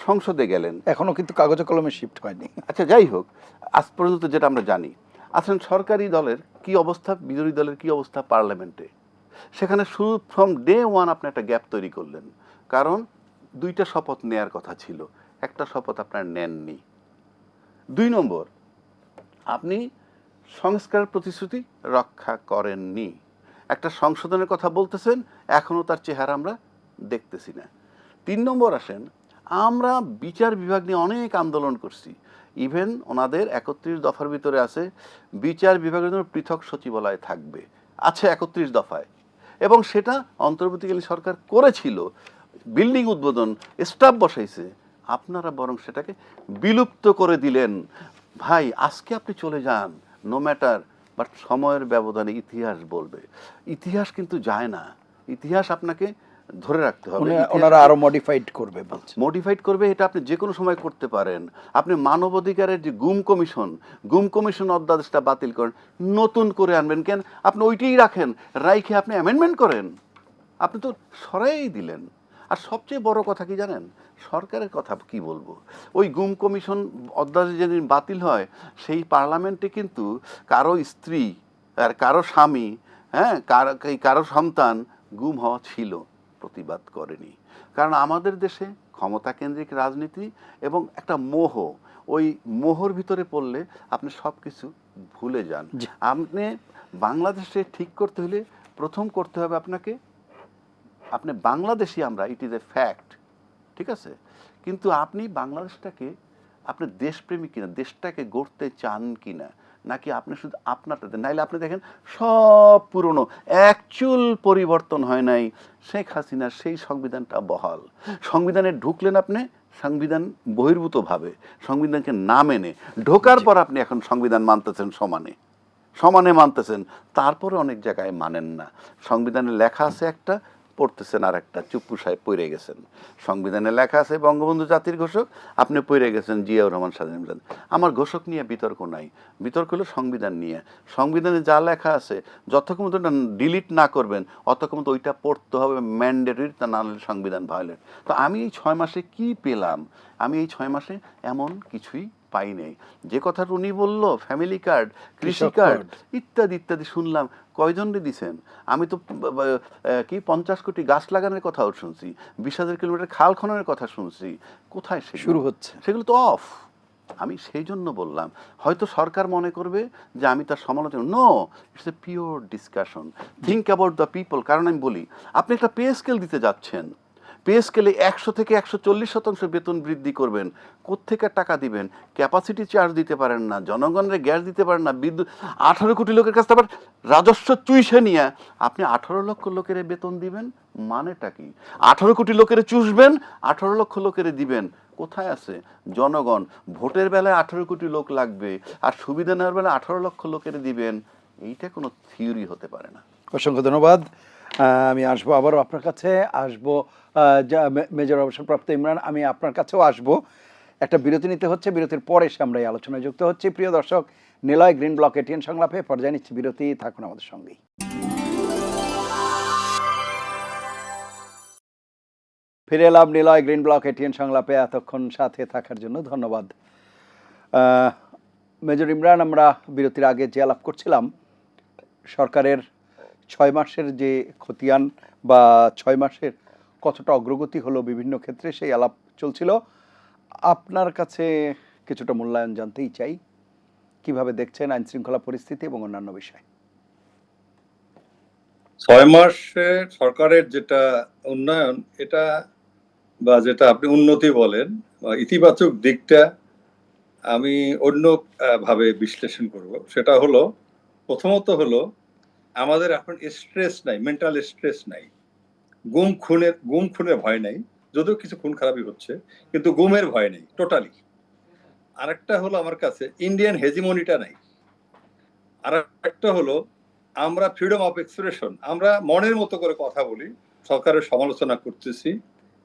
সংসদে গেলেন, এখনো কিন্তু কাগজে কলমে শিফট হয়নি। আচ্ছা যাই হোক, আজ পর্যন্ত যেটা আমরা জানি, আসলে সরকারি দলের কি অবস্থা, বিরোধী দলের কি অবস্থা পার্লামেন্টে, সেখানে শুরু ফ্রম ডে ওয়ান আপনি একটা গ্যাপ তৈরি করলেন। কারণ 2টা শপথ নেয়ার কথা ছিল, একটা শপথ আপনার নেননি। 2 নম্বর, আপনি সংস্কার প্রতিশ্রুতি রক্ষা করেননি। একটা সংশোধনের কথা বলতেছেন, এখনও তার চেহারা আমরা দেখতেছি না। 3 নম্বর আসেন, আমরা বিচার বিভাগ নিয়ে অনেক আন্দোলন করছি, ইভেন ওনাদের 31 দফার ভিতরে আছে বিচার বিভাগের জন্য পৃথক সচিবালয় থাকবে, আছে 31 দফায়, এবং সেটা অন্তর্বর্তীকালীন সরকার করেছিল, বিল্ডিং উদ্বোধন, স্টাফ বসাইছে। আপনারা বরং সেটাকে বিলুপ্ত করে দিলেন। ভাই আজকে আপনি চলে যান, নো ম্যাটার, বাট সময়ের ব্যবধানে ইতিহাস বলবে। ইতিহাস কিন্তু যায় না, ইতিহাস আপনাকে ধরে রাখতে হবে। ওনারা আরো মডিফাইড করবে বলছে। মডিফাইড করবে, এটা আপনি যে কোনো সময় করতে পারেন। আপনি মানবাধিকারের যে গুম কমিশন অধ্যাদেশটা বাতিল করেন, নতুন করে আনবেন কেন? আপনি ওইটাই রাখেন, রাইখে আপনি অ্যামেন্ডমেন্ট করেন, আপনি তো সরাই দিলেন। আর সবচেয়ে বড় কথা কি জানেন, সরকারের কথা কি বলবো, ওই গুম কমিশন অধ্যাদেশ যেদিন বাতিল হয়, সেই পার্লামেন্টে কিন্তু কারো স্ত্রী আর কারো স্বামী, হ্যাঁ, কারো সন্তান গুম হওয়া ছিল, প্রতিবাদ করেনি। কারণ আমাদের দেশে ক্ষমতাকেন্দ্রিক রাজনীতি এবং একটা মোহ, ওই মোহর ভিতরে পড়লে আপনি সব কিছু ভুলে যান। আপনি বাংলাদেশে ঠিক করতে হলে প্রথম করতে হবে আপনাকে, আপনি বাংলাদেশি আমরা, ইট ইজ এ ফ্যাক্ট, ঠিক আছে, কিন্তু আপনি বাংলাদেশটাকে আপনি দেশপ্রেমী কিনা, দেশটাকে গড়তে চান কিনা, নাকি আপনি শুধু আপনারটাতে, নাইলে আপনি দেখেন সব পুরনো, অ্যাকচুয়াল পরিবর্তন হয় নাই। শেখ হাসিনার সেই সংবিধানটা বহাল, সংবিধানে ঢুকলেন আপনি সংবিধান বহির্ভূতভাবে, সংবিধানকে না মেনে ঢোকার পর আপনি এখন সংবিধান মানতেছেন, সমানে মানতেছেন, তারপরে অনেক জায়গায় মানেন না। সংবিধানে লেখা আছে একটা, পড়তেছেন আর একটা, চুপ্পু সাহেব পড়ে গেছেন। সংবিধানে লেখা আছে বঙ্গবন্ধু জাতির ঘোষক, আপনি পড়ে গেছেন জিয়াউর রহমান স্বাধীন। আমার ঘোষক নিয়ে বিতর্ক নাই, বিতর্ক হলো সংবিধান নিয়ে। সংবিধানে যা লেখা আছে যতক্ষণ ওটা ডিলিট না করবেন অতক্ষণ তো ওইটা পড়তে হবে, ম্যান্ডেটরি, তা না হলে সংবিধান ভায়োলেট। তো আমি এই 6 মাসে কি পেলাম? আমি এই 6 মাসে এমন কিছুই পাই নাই। যে কথাটা উনি বলল, ফ্যামিলি কার্ড, কৃষি কার্ড ইত্যাদি ইত্যাদি শুনলাম, কয়জনরে দিছেন? আমি তো কি 50 কোটি গাছ লাগানোর কথাও শুনছি, 20,000 কিলোমিটার খাল খননের কথা শুনছি, কোথায় শুরু হচ্ছে? সেগুলো তো অফ। আমি সেই জন্য বললাম, হয়তো সরকার মনে করবে যে আমি তার সমালোচনা, no, it's a pure discussion, think about the people. কারণ আমি বলি, আপনি একটা পে স্কেল দিতে যাচ্ছেন, পে স্কেলে 100 থেকে 140% বেতন বৃদ্ধি করবেন, কোত্থেকে টাকা দিবেন? ক্যাপাসিটি চার্জ দিতে পারেন না, জনগণের গ্যাস দিতে পারেন না, বিদ্যুৎ, 18 কোটি লোকের কাছে আবার রাজস্ব চুইসে নিয়ে আপনি 18 লক্ষ লোকের বেতন দিবেন, মানেটা কি? 18 কোটি লোকের চুষবেন, 18 লক্ষ লোকের দিবেন, কোথায় আছে? জনগণ ভোটের বেলায় 18 কোটি লোক লাগবে, আর সুবিধা নেওয়ার বেলায় 18 লক্ষ লোকের দিবেন, এইটা কোনো থিওরি হতে পারে না। অসংখ্য ধন্যবাদ। আমি আসবো আবারও আপনার কাছে, আসবো মেজর অবসরপ্রাপ্ত ইমরান, আমি আপনার কাছেও আসবো। একটা বিরতি নিতে হচ্ছে, বিরতির পরে এসে আমরা এই আলোচনায় যুক্ত হচ্ছি। প্রিয় দর্শক, নিলয় গ্রিন ব্লক এটিএন সংলাপে পর্যায়ে নিচ্ছি বিরতি, থাকুন আমাদের সঙ্গেই। ফিরে এলাম নিলয় গ্রিন ব্লক এটিএন সংলাপে, এতক্ষণ সাথে থাকার জন্য ধন্যবাদ। মেজর ইমরান, আমরা বিরতির আগে যে আলাপ করছিলাম, সরকারের 6 মাসের যে খতিয়ান বা 6 মাসের কতটা অগ্রগতি হলো বিভিন্ন ক্ষেত্রে, সেই আলাপ চলছিল। আপনার কাছে কিছুটা মূল্যায়ন জানতেই চাই, কিভাবে দেখছেন আইন শৃঙ্খলা পরিস্থিতি এবং অন্যান্য বিষয়? 6 মাসে সরকারের যেটা উন্নয়ন, এটা বা যেটা আপনি উন্নতি বলেন, ইতিবাচক দিকটা আমি অন্য ভাবে বিশ্লেষণ করব। সেটা হলো, প্রথমত হলো আমাদের এখন স্ট্রেস নাই, মেন্টাল স্ট্রেস নাই, গুম খুনের ভয় নাই, যদিও কিছু খুন খারাপই হচ্ছে, কিন্তু গুমের ভয় নেই টোটালি। আরেকটা হলো আমার কাছে ইন্ডিয়ান হেজিমনিটা নাই। আর একটা হলো আমরা ফ্রিডম অফ এক্সপ্রেশন, আমরা মনের মতো করে কথা বলি, সরকারের সমালোচনা করতেছি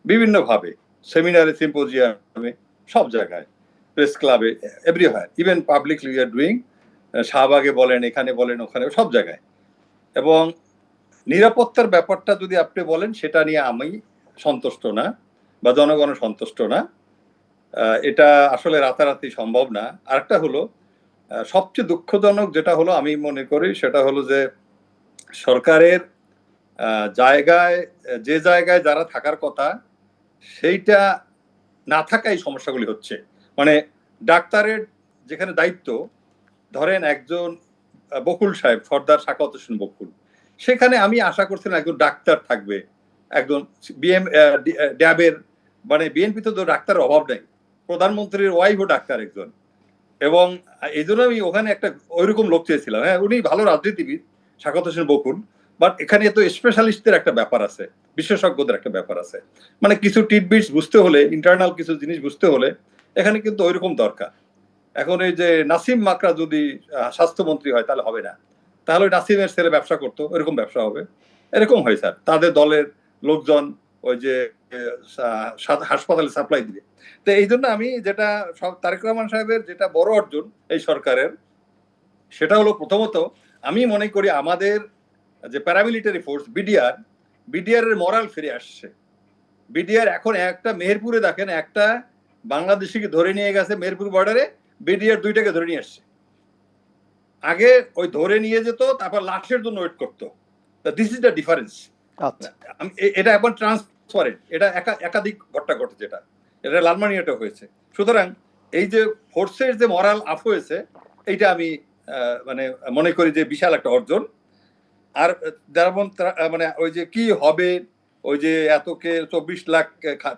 বিভিন্নভাবে, সেমিনারে, সিম্পোজিয়ামে, সব জায়গায়, প্রেস ক্লাবে, everywhere, even publicly we are doing, শাহবাগে বলেন, এখানে বলেন, ওখানে, সব জায়গায়। এবং নিরাপত্তার ব্যাপারটা যদি আপনি বলেন, সেটা নিয়ে আমি সন্তুষ্ট না, বা জনগণ সন্তুষ্ট না। এটা আসলে রাতারাতি সম্ভব না। আরেকটা হলো সবচেয়ে দুঃখজনক যেটা হলো, আমি মনে করি সেটা হলো যে সরকারের জায়গায়, যে জায়গায় যারা থাকার কথা সেইটা না থাকাই সমস্যাগুলি হচ্ছে। মানে ডাক্তারের যেখানে দায়িত্ব, ধরেন একজন বকুল সাহেব, সর্দার সাখাওয়াত হোসেন বকুল, সেখানে আমি আশা করছিলাম একজন ডাক্তার থাকবে, একজন ড্যাবের, মানে বিএনপি তো ডাক্তারের অভাব নেই, প্রধানমন্ত্রীর ওয়াইফও ডাক্তার একজন। এবং এই জন্য আমি ওখানে একটা ওইরকম লোক চেয়েছিলাম। হ্যাঁ, উনি ভালো রাজনীতিবিদ, সাখাওয়াত হোসেন বকুল, বাট এখানে তো স্পেশালিস্টদের একটা ব্যাপার আছে, বিশেষজ্ঞদের একটা ব্যাপার আছে। মানে কিছু টিটবিটস বুঝতে হলে, ইন্টারনাল কিছু জিনিস বুঝতে হলে এখানে কিন্তু ওইরকম দরকার। এখন এই যে নাসিম মাকড়া যদি স্বাস্থ্যমন্ত্রী হয় তাহলে হবে না, তাহলে নাসিমের ছেলে ব্যবসা করতো, এরকম ব্যবসা হবে। এরকম হয় স্যার, তাদের দলের লোকজন ওই যে হাসপাতালে সাপ্লাই দিবে। তো এই জন্য আমি যেটা, তারেক রহমান সাহেবের যেটা বড় অর্জন এই সরকারের, সেটা হলো প্রথমত আমি মনে করি আমাদের যে প্যারামিলিটারি ফোর্স বিডিআর এর মরাল ফিরে আসছে। বিডিআর এখন একটা মেহেরপুরে দেখেন, একটা বাংলাদেশিকে ধরে নিয়ে গেছে মেহেরপুর বর্ডারে, বিডিআর 2টাকে ধরে নিয়ে আসছে। আগে ওই ধরে নিয়ে যেত, তারপর লাশের জন্য ওয়েট করতো। This is the difference. এটা এখন ট্রান্সপারেন্ট, এটা একাধিক ঘটনা ঘটেছে, এটা লালমানিয়াটা হয়েছে। সুতরাং এই যে ফোর্সের যে মরাল আপ হয়েছে, এইটা আমি মানে মনে করি যে বিশাল একটা অর্জন। আর যেমন মানে ওই যে কি হবে, ওই যে এতকে 24 লাখ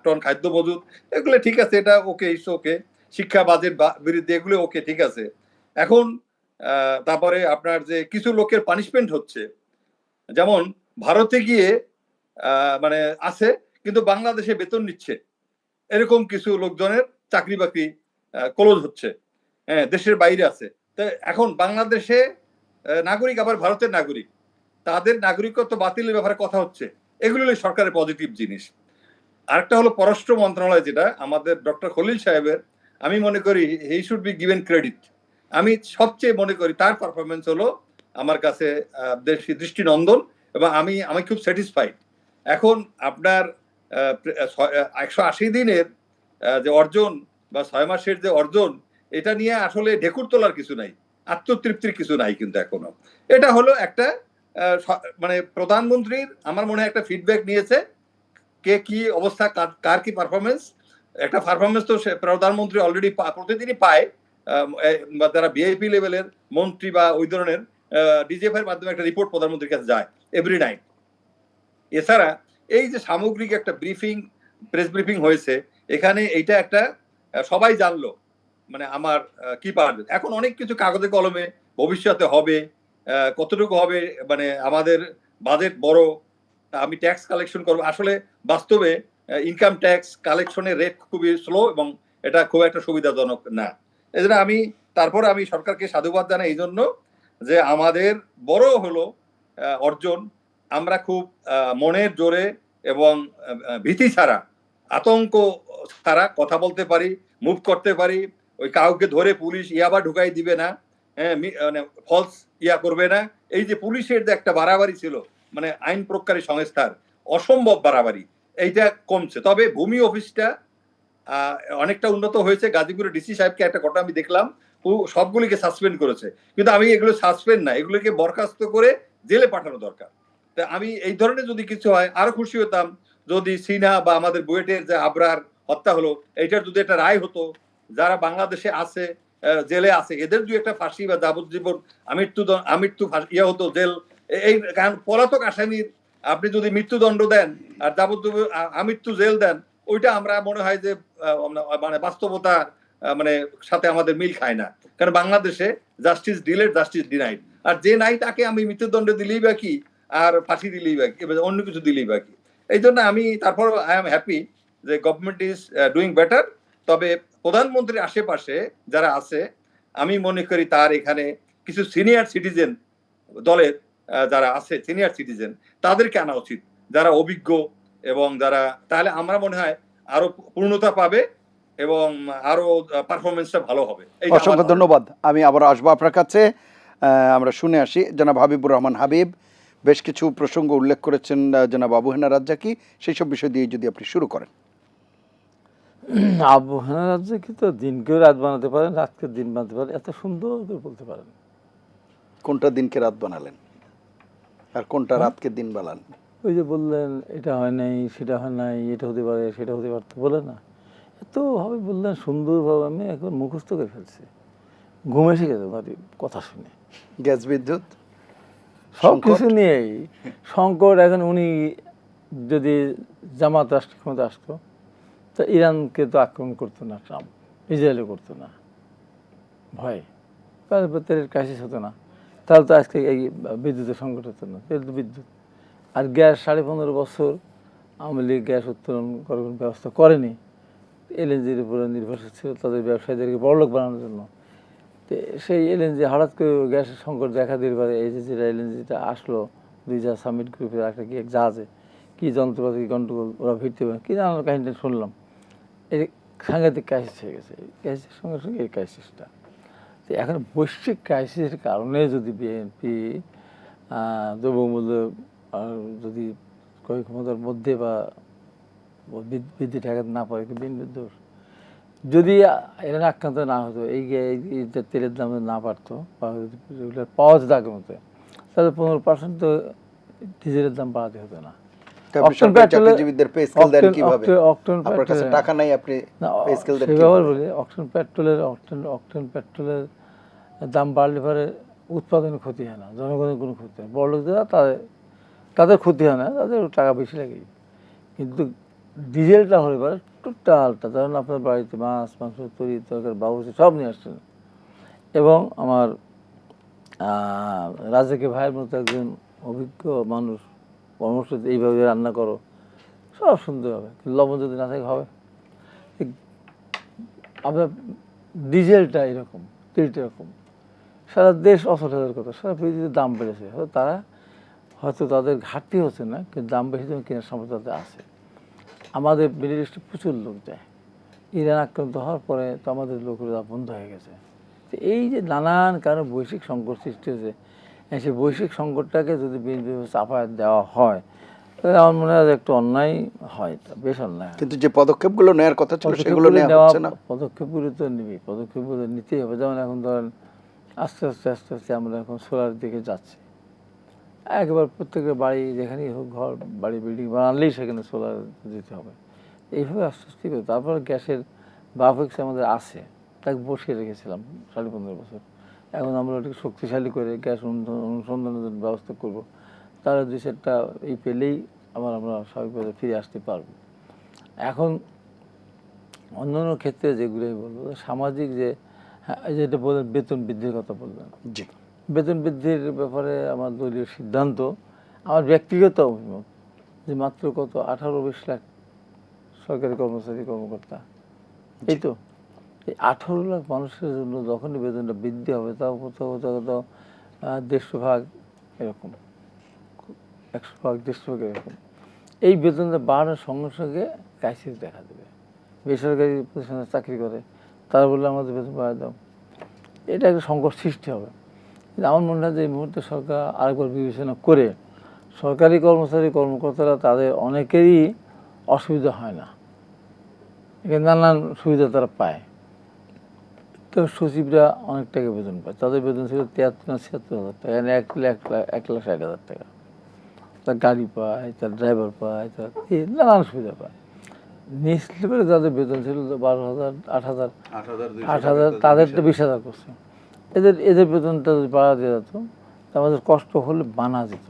টন খাদ্য মজুদ, এগুলো ঠিক আছে, এটা ওকে, ইটস ওকে। শিক্ষা বাজেট বিরুদ্ধে, এগুলো ওকে, ঠিক আছে। এখন তারপরে আপনার যে কিছু লোকের পানিশমেন্ট হচ্ছে, যেমন ভারতে গিয়ে মানে আছে কিন্তু বাংলাদেশে বেতন নিচ্ছে, এরকম কিছু লোকজনের চাকরি বাকরি ক্লোজ হচ্ছে, হ্যাঁ, দেশের বাইরে আছে। তো এখন বাংলাদেশে নাগরিক আবার ভারতের নাগরিক, তাদের নাগরিকত্ব বাতিলের ব্যাপারে কথা হচ্ছে। এগুলো সরকারের পজিটিভ জিনিস। আরেকটা হলো পররাষ্ট্র মন্ত্রণালয়, যেটা আমাদের ডক্টর খলিল সাহেবের, আমি মনে করি he should be given credit. আমি সবচেয়ে মনে করি তার পারফরমেন্স হলো আমার কাছে দৃষ্টিনন্দন, এবং আমি খুব স্যাটিসফাইড। এখন আপনার 180 দিনের যে অর্জন বা 6 মাসের যে অর্জন, এটা নিয়ে আসলে ঢেকুর তোলার কিছু নাই, আত্মতৃপ্তির কিছু নাই কিন্তু এখনো। এটা হলো একটা মানে প্রধানমন্ত্রীর আমার মনে হয় একটা ফিডব্যাক নিয়েছে, কে কি অবস্থা, কার কি পারফরমেন্স। একটা পারফরমেন্স তো প্রধানমন্ত্রী অলরেডি প্রতিদিনই পায়, বা যারা ভিআইপি লেভেলের মন্ত্রী বা ওই ধরনের, ডিজিএফ এর মাধ্যমে একটা রিপোর্ট প্রধানমন্ত্রীর কাছে যায় এভরি নাইট। এছাড়া এই যে সামগ্রিক একটা ব্রিফিং, প্রেস ব্রিফিং হয়েছে, এখানে এইটা একটা সবাই জানলো, মানে আমার কি পারবে। এখন অনেক কিছু কাগজে কলমে ভবিষ্যতে হবে, কতটুকু হবে, মানে আমাদের বাজেট বড়, আমি ট্যাক্স কালেকশন করবো, আসলে বাস্তবে ইনকাম ট্যাক্স কালেকশনের রেট খুবই স্লো, এবং এটা খুব একটা সুবিধাজনক না। এই জন্য তারপর আমি সরকারকে সাধুবাদ জানাই এই জন্য যে আমাদের বড় হলো অর্জন, আমরা খুব মনের জোরে এবং ভীতি ছাড়া, আতঙ্ক ছাড়া কথা বলতে পারি, মুভ করতে পারি। ওই কাউকে ধরে পুলিশ ইয়াবা ঢুকাই দিবে না, মানে ফলস করবে না। এই যে পুলিশের যে একটা বাড়াবাড়ি ছিল, মানে আইন প্রয়োগকারী সংস্থার অসম্ভব বাড়াবাড়ি, এইটা কমছে। তবে ভূমি অফিসটা অনেকটা উন্নত হয়েছে। গাজীপুরের ডিসি সাহেবকে একটা ঘটনা আমি দেখলাম, ও সবগুলিকে সাসপেন্ড করেছে, কিন্তু আমি এগুলো সাসপেন্ড না, এগুলোকে বরখাস্ত করে জেলে পাঠানো দরকার। তা আমি এই ধরনের যদি কিছু হয় আরো খুশি হতাম, যদি সিনহা বা আমাদের বুয়েটের যে আবরার হত্যা হলো, এইটার যদি একটা রায় হতো, যারা বাংলাদেশে আছে, জেলে আছে, এদের দুই একটা ফাঁসি বা যাবজ্জীবন আমৃত্যু ইয়ে হতো, জেল। এই কারণ পলাতক আসামির আপনি যদি মৃত্যুদণ্ড দেন আর যাবজ্জীবন আমৃত্যু জেল দেন, ওইটা আমরা মনে হয় যে মানে বাস্তবতা মানে সাথে আমাদের মিল খায় না। কারণ বাংলাদেশে জাস্টিস ডিলেড, জাস্টিস ডিনাইড। আর যে নাই তাকে আমি মৃত্যুদণ্ড দিলেই বা কি, আর ফাঁসি দিলেই বা কি, এবার অন্য কিছু দিলেই বা কি। এই জন্য আমি তারপর আই এম হ্যাপি যে গভর্নমেন্ট ইজ ডুইং বেটার। তবে প্রধানমন্ত্রীর আশেপাশে যারা আছে, আমি মনে করি তার এখানে কিছু সিনিয়র সিটিজেন দলের যারা আছে সিনিয়র সিটিজেন, তাদেরকে আনা উচিত, যারা অভিজ্ঞ এবং যারা, তাহলে আমরা মনে হয় আরো পূর্ণতা পাবে এবং আরো পারফরমেন্সটা ভালো হবে। এইটা আমার অসংখ্য ধারণা। ধন্যবাদ। আমি আবার আসবো আপনার কাছে। আমরা শুনে আসি জনাব হাবিবুর রহমান হাবিব বেশ কিছু প্রসঙ্গ উল্লেখ করেছেন জনাব আবু হেনা রাজ্জাকি, সেই সব বিষয় দিয়ে যদি আপনি শুরু করেন। আবু হেনা রাজ্জাকি তো দিনকেও রাত বানাতে পারেন, রাতকে দিন বানাতে পারেন, এত সুন্দর করে বলতে পারেন। কোনটা দিনকে রাত বানালেন আর কোনটা রাতকে দিন বানালেন? ওই যে বললেন এটা হয় নাই, সেটা হয় নাই, এটা হতে পারে, সেটা হতে পারতো, বলে না এতভাবে বললেন সুন্দরভাবে, আমি এখন মুখস্থ করে ফেলছি, ঘুম এসে গেছে ভারী কথা শুনে। গ্যাস বিদ্যুৎ সব কিছু নিয়েই সংকট। এখন উনি যদি জামাত রাষ্ট্র ক্ষমতা আসতো, তা ইরানকে তো আক্রমণ করতো না ট্রাম্প, ইসরায়েলও করতো না, ভয়, কারণ তেলের ক্রাইসিস হতো না, তাহলে তো আজকে এই বিদ্যুতের সংকট হতো না। তেল তো বিদ্যুৎ। আর গ্যাস 15.5 বছর আওয়ামী লীগ গ্যাস উত্তোলন করার কোনো ব্যবস্থা করেনি, এলএনজির উপরে নির্ভরশীল ছিল তাদের ব্যবসায়ীদেরকে বড়লোক বানানোর জন্য। তো সেই এলএনজি হঠাৎ করে গ্যাসের সংকট দেখা দিতে পারে। এই যে যেটা এলএনজিটা আসলো 2 জাহাজ সামিট গ্রুপের একটা কি এক জাহাজে, কী যন্ত্রপাতি গন্ডগোল, ওরা ভিড়তে পারে কী জানানো কাহিনিটা শুনলাম, এই সাংঘাতিক ক্রাইসিস হয়ে গেছে। এই ক্রাইসিসের সঙ্গে সঙ্গে এই ক্রাইসিসটা, তো এখন বৈশ্বিক ক্রাইসিসের কারণে যদি বিএনপি দ্রব্যমূল্য যদি ক্রয় ক্ষমতার মধ্যে বা বৃদ্ধি ঠেকাতে না পারে, বিএনপির দোষ। যদি এরা আক্রান্ত না হতো, এই তেলের দাম না বাড়তো বা রেগুলার পাওয়া যেত আগের মতো, তাহলে 15% তো ডিজেলের দাম বাড়াতে হতো না। অকটেন পেট্রোলের দাম বাড়লে পরে উৎপাদনের ক্ষতি হয় না, জনগণের কোনো ক্ষতি হয় না, বড়লোকরা তাদের ক্ষতি হয় না, তাদের টাকা বেশি লাগে। কিন্তু ডিজেলটা হলে পরে টোটালটা, ধরেন আপনার বাড়িতে মাছ মাংস তরি তরকারি বাবুর্চি সব নিয়ে আসছেন, এবং আমার রাজাকে ভাইয়ের মতো একজন অভিজ্ঞ মানুষ পরামর্শ এইভাবে রান্না করো, সব সুন্দর হবে। কিন্তু লবণ যদি না থাকে হবে। আপনার ডিজেলটা এরকম, তেলটা এরকম, সারা দেশ অচল হওয়ার কথা, সারা পৃথিবীতে দাম বেড়েছে। তারা হয়তো তাদের ঘাটতি হচ্ছে না, কিন্তু দাম বেশি জন্য কেনার সামর্থ্য তাদের আছে। আমাদের মিডল ইস্টে প্রচুর লোক যায়, ইরান আক্রান্ত হওয়ার পরে তো আমাদের লোকেরা বন্ধ হয়ে গেছে। তো এই যে নানান কারণে বৈশ্বিক সংকট সৃষ্টি হয়েছে, সেই বৈশ্বিক সংকটটাকে যদি বিএনপি চাপায় দেওয়া হয়, তাহলে আমার মনে হয় একটু অন্যায় হয়, বেশ অন্যায়। কিন্তু যে পদক্ষেপগুলো নেওয়ার কথা ছিল সেগুলো নেওয়া হচ্ছে না। পদক্ষেপগুলো তো নিবি, পদক্ষেপগুলো নিতেই হবে। যেমন এখন ধরেন আস্তে আস্তে আমরা এখন সোলার দিকে যাচ্ছি, একবার প্রত্যেকের বাড়ি যেখানেই হোক, ঘর বাড়ি বিল্ডিং বানালেই সেখানে সোলার দিতে হবে। এইভাবে আস্তে আস্তে করে তারপর গ্যাসের বাফেক্স আমাদের আছে, তাকে বসিয়ে রেখেছিলাম 15.5 বছর। এখন আমরা ওটাকে শক্তিশালী করে গ্যাস অনুসন্ধানের জন্য ব্যবস্থা করব, তারা 2-4টা এই পেলেই আমরা স্বাভাবিকভাবে ফিরে আসতে পারব। এখন অন্যান্য ক্ষেত্রে যেগুলোই বলবো, সামাজিক যে, হ্যাঁ, যেটা বললেন বেতন বৃদ্ধির কথা বললেন, জি, বেতন বৃদ্ধির ব্যাপারে আমার দলীয় সিদ্ধান্ত, আমার ব্যক্তিগত অভিমত যে মাত্র কত 18-20 লাখ সরকারি কর্মচারী কর্মকর্তা, এই তো এই 18 লাখ মানুষের জন্য যখনই বেতনটা বৃদ্ধি হবে, তাও কোথাও 150 ভাগ এরকম, 100 ভাগ 150 ভাগ এরকম, এই বেতনটা বাড়ানোর সঙ্গে সঙ্গে ক্রাইসিস দেখা দেবে। বেসরকারি প্রতিষ্ঠানে চাকরি করে তারা বললে আমাদের বেতন বাড়ায় দাও, এটা একটা সংকট সৃষ্টি হবে। কিন্তু আমার মনে হয় যে এই মুহূর্তে সরকার আরেকবার বিবেচনা করে, সরকারি কর্মচারী কর্মকর্তারা তাদের অনেকেরই অসুবিধা হয় না, এখানে নানান সুবিধা তারা পায়। তো সচিবরা অনেক টাকা বেতন পায়, তাদের বেতন ছিল 73-76 হাজার টাকা, এখানে 1,60,000 টাকা। তার গাড়ি পায়, তার ড্রাইভার পায়, তার নানান সুবিধা পায়। নিচ লেভেলে যাদের বেতন ছিল 12,000, 8,000, তাদের তো 20,000 করছে। এদের বেতনটা যদি বাড়া দেওয়া যেত, আমাদের কষ্ট হলে বানা যেত,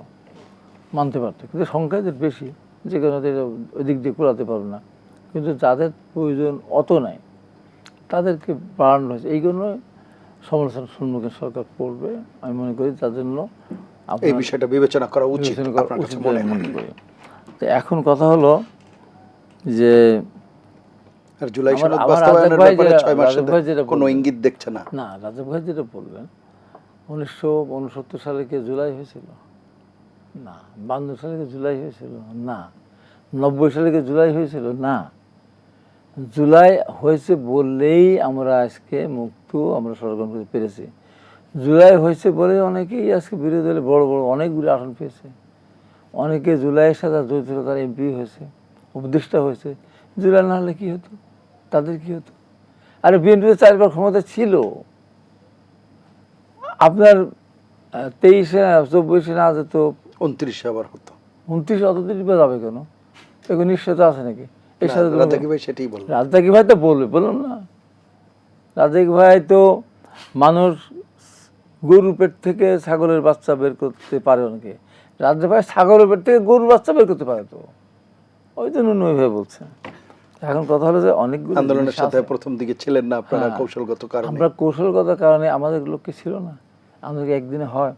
মানতে পারতো। কিন্তু সংখ্যা এদের বেশি, যে কারণে ওই দিক দিয়ে কুড়াতে পারবে না। কিন্তু যাদের প্রয়োজন অত নাই, তাদেরকে বাড়ানো হয়েছে। এই জন্য সমালোচনার সম্মুখীন সরকার পড়বে আমি মনে করি। তার জন্য এই বিষয়টা বিবেচনা করা উচিত বিবেচনা করা আপনার কাছে উচিত মনে বলে হয়? মনে করি। তো এখন কথা হলো যে আর জুলাই আমার- সনদ আমার বাস্তবায়নের রাজাক ভাই ব্যাপারে যেটা- 6 মাসে রাজাক ভাই যেটা কোনো বললেন। ইঙ্গিত দেখছে না। না, রাজা ভাই যেটা বলবেন 1969 সালে কি জুলাই হয়েছিল? না। 52 সালে কি জুলাই হয়েছিল? না। 90 সালে কি জুলাই হয়েছিল? না। জুলাই হয়েছে বললেই আমরা আজকে মুক্ত, আমরা সরকার করতে পেরেছি। জুলাই হয়েছে বলে অনেকেই আজকে বিরোধী দলে বড় বড় অনেকগুলি আসন পেয়েছে। অনেকে জুলাইয়ের সাথে জড়িত ছিল, তারা এমপি হয়েছে, উপদেষ্টা হয়েছে। জুলাই না হলে কী হতো? তাদের কী হতো? আরে বিএনপিতে 4বার ক্ষমতা ছিল। আপনার 23-এ 24-এ না যেত, 29 আবার হতো। 29 অতদিন যাবে কেন? এখন নিশ্চয়তা আছে নাকি? এর সাথে তো রাজাকি ভাই সেটাই বললেন। রাজাকি ভাই তো বললাম না, রাজাকি ভাই তো মানুষ গরুর পেট থেকে ছাগলের বাচ্চা বের করতে পারে অনেকে। রাজাকি ভাই ছাগলের পেট থেকে গরুর বাচ্চা বের করতে পারে, তো ওই জন্য ওইভাবে বলছেন। এখন কথা হলো যে অনেকগুলো আন্দোলনের জিনিস সাথে আছে। প্রথম দিকে ছিলেন না আপনারা হ্যাঁ। কৌশলগত কারণে। আমরা কৌশলগত কারণে আমাদের লোককে ছিল না, আমাদের একদিনে হয়।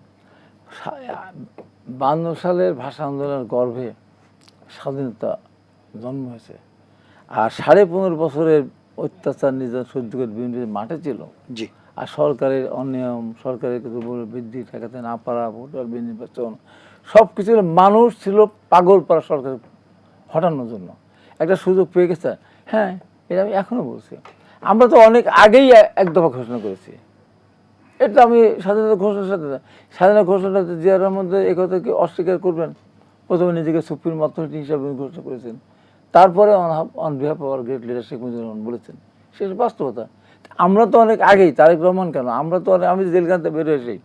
52 সালের ভাষা আন্দোলনের গর্ভে স্বাধীনতা জন্ম হয়েছে। আর 15.5 বছরের অত্যাচার নির্যাতন সহ্য করে বিভিন্ন মাঠে ছিল। জি। আর সরকারের অনিয়ম, সরকারের কিছু বৃদ্ধি ঠেকাতে না পারা, ভোটার নির্বাচন, সব কিছু মানুষ ছিল পাগল পারা সরকার হটানোর জন্য। একটা সুযোগ পেয়ে গেছে। হ্যাঁ, এটা আমি এখনো বলছি। আমরা তো অনেক আগেই এক দফা ঘোষণা করেছি। এটা আমি স্বাধীনতা ঘোষণার সাথে স্বাধীনতা ঘোষণাতে জিয়া রহমানের এই কথা কি অস্বীকার করবেন? প্রথমে নিজেকে সুপ্রিম অথরিটি হিসাবে ঘোষণা করেছেন, তারপরে on behalf of our great leader Sheikh Mujibur Rahman বলেছেন। সেটা বাস্তবতা। আমরা তো অনেক আগেই, তারেক রহমান কেন, আমরা তো আমি জেলখান থেকে বেরো এসেই,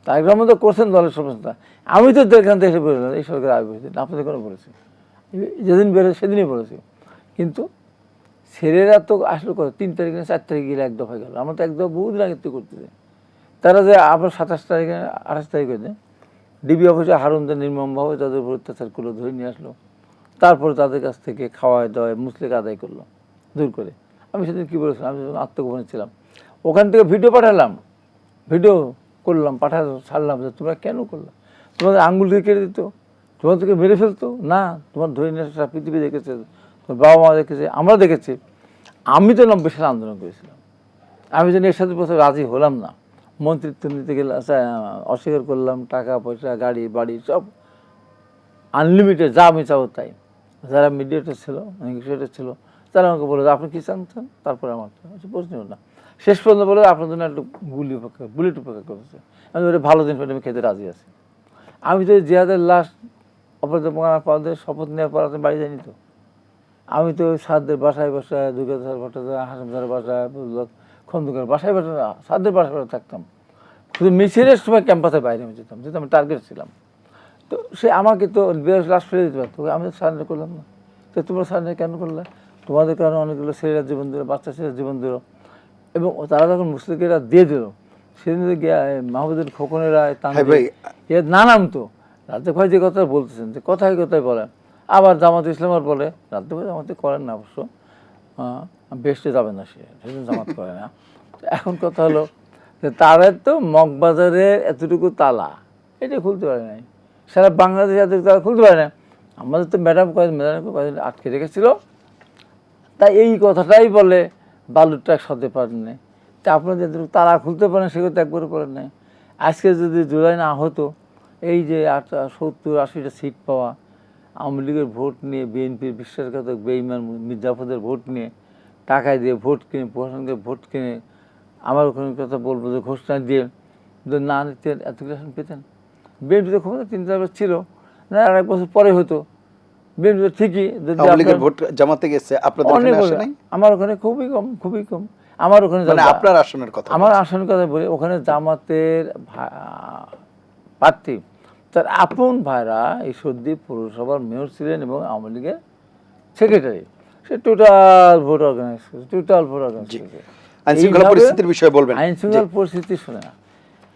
তারেক রহমান তো করছেন দলের সমস্যা, আমি তো জেলখান থেকে এসে বেরোলাম এই সরকার আগে বলেছেন, আপনাদের কোনো বলেছি, যেদিন বেরো সেদিনই বলেছি। কিন্তু ছেলেরা তো আসলে করে 3 তারিখে 4 তারিখে গেলে এক দফায় গেল। আমরা তো এক দফা বহুদিন আগে তো করতেছে। তারা যে আবার 27 তারিখে 28 তারিখে ডিবি অফিসে হারুনদের নির্মমভাবে তাদের উপর অত্যাচার করলো, ধরে নিয়ে আসলো। তারপরে তাদের কাছ থেকে খাওয়ায় দাওয়ায় মুসলিক আদায় করলো দূর করে। আমি সেদিন কী বলেছিলাম, আমি যখন আত্মগোপনে ছিলাম, ওখান থেকে ভিডিও পাঠালাম, ভিডিও করলাম, ছাড়লাম যে তোমরা কেন করলাম? তোমাদের আঙ্গুল দিয়ে কেটে দিত, তোমাদেরকে মেরে ফেলতো না, তোমার ধরে নিয়ে আসা পৃথিবী দেখেছে, তোমার বাবা মা দেখেছে, আমরা দেখেছি। আমি তো 90 সালে আন্দোলন করেছিলাম। আমি যেন এর সাথে প্রথমে রাজি হলাম না, মন্ত্রিত্ব নিতে গেলে অস্বীকার করলাম। টাকা পয়সা, গাড়ি বাড়ি সব আনলিমিটেড, যা আমি চাবো তাই। যারা মিডিয়েটার ছিল, নেগোসিয়েটার ছিল, তারা আমাকে বলে আপনি কী চান? তারপরে আমার প্রশ্ন না, শেষ পর্যন্ত বলে আপনার জন্য একটু বুলেট উপেক্ষা করেছে। আমি ওটা ভালো দিন আমি খেতে রাজি আছি। আমি তো জিহাদের লাশ অপরাধ পাওয়াদের শপথ নেওয়ার পর আপনি বাড়ি যাইনি তো। আমি তো সাদদের বাসায় বাসায়, দুর্গাধার ভট্টাচার্য, হাসানদার বাসায়, খন্দকার বাসায় বাসায়, সাদদের বাসায় থাকতাম। শুধু মিছিলের সময় ক্যাম্পাসের বাইরে আমি যেতাম, যেহেতু আমি টার্গেট ছিলাম। তো সে আমাকে তো বিরাট লাশ ফেলে দিতে পারতো, আমি তো সারেন্ডার করলাম না। তো তোমরা সারেন্ডার কেন করলে? তোমাদের কারণে অনেকগুলো ছেলেরা জীবন দিল, বাচ্চা ছেলেরা জীবন দিল, এবং তারা যখন মুসলিকেরা দিয়ে দিল, সেদিন গিয়ে মাহমুদুল খোকনেরা না নামতো। রাজ্জাক ভাই যে কথা বলতেছেন, যে কথায় কথায় বলেন, আবার জামাত ইসলামের বলে, রাজ্জাক ভাই জামাতে করেন না অবশ্য, বেস্টে যাবে না, সেদিন জামাত করে না। এখন কথা হলো যে তারা তো মগবাজারের এতটুকু তালা এটা খুলতে পারে নাই, সারা বাংলাদেশ এত তালা খুলতে পারে না। আমাদের তো ম্যাডাম কয়েকদিন আটকে রেখেছিল, তাই এই কথাটাই বলে বালুর ট্রাক সাথে পারেন নাই। তা আপনারা যে তালা খুলতে পারেন সে কথা একবারও করেন নাই। আজকে যদি জুলাই না হতো, এই যে 70-80টা সিট পাওয়া, আওয়ামী লীগের ভোট নিয়ে, বিএনপির বিশ্বাসঘাতক বেঈমান মির্জাফরদের ভোট নিয়ে, টাকায় দিয়ে ভোট কিনে, প্রশাসনকে ভোট কিনে, আমার ওখানে কথা বলবো যে ঘোষণা দিয়ে না নিতেন, এতগুলো আসন পেতেন। বিএনপিতে ক্ষমতা 3-4 বছর ছিল না, আর 1 বছর পরে হতো। বিএনপি ঠিকই ভোট জামাতে গেছে, আপনাদের ওখানে আসে নাই? আমার ওখানে খুবই কম। আমার ওখানে আপনার আসনের কথা, আমার আসনের কথা বলি, ওখানে জামাতের প্রার্থী তার আপন ভাইরা এই সর্দি পৌরসভার মেয়র ছিলেন এবং আওয়ামী লীগের সেক্রেটারি। সে টোটাল ভোট অর্গানাইজ করেছে। আইনশৃঙ্খলা পরিস্থিতির বিষয়ে বলবেন। আইনশৃঙ্খলা পরিস্থিতি শুনে না,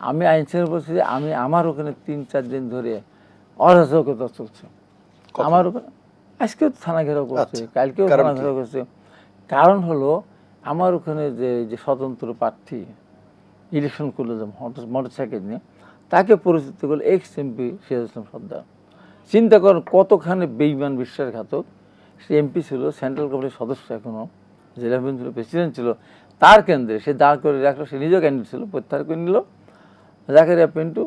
আমি আইনশৃঙ্খলা পরিস্থিতি, আমার ওখানে 3-4 দিন ধরে অরাজকতা চলছে। আমার ওখানে আজকেও থানা ঘেরাও করছে, কালকেও থানা ঘেরাও করছে। কারণ হলো আমার ওখানে যে স্বতন্ত্র প্রার্থী ইলেকশন করলো যে মোটর সাইকেল নিয়ে, তাকে পরিচিত করলো এক্স এমপি সিরাজ ইসলাম সর্দার। চিন্তা করেন কতখানি বেইমান বিশ্বাসঘাতক। সে এমপি ছিল, সেন্ট্রাল গভর্নমেন্টের সদস্য, এখনও জেলা ছিল, প্রেসিডেন্ট ছিল, তার কেন্দ্রে সে দাঁড় করে রাখলো। সে নিজেও ক্যান্ডিডেট ছিল, প্রত্যাহার করে নিল। জাকারিয়া পিন্টু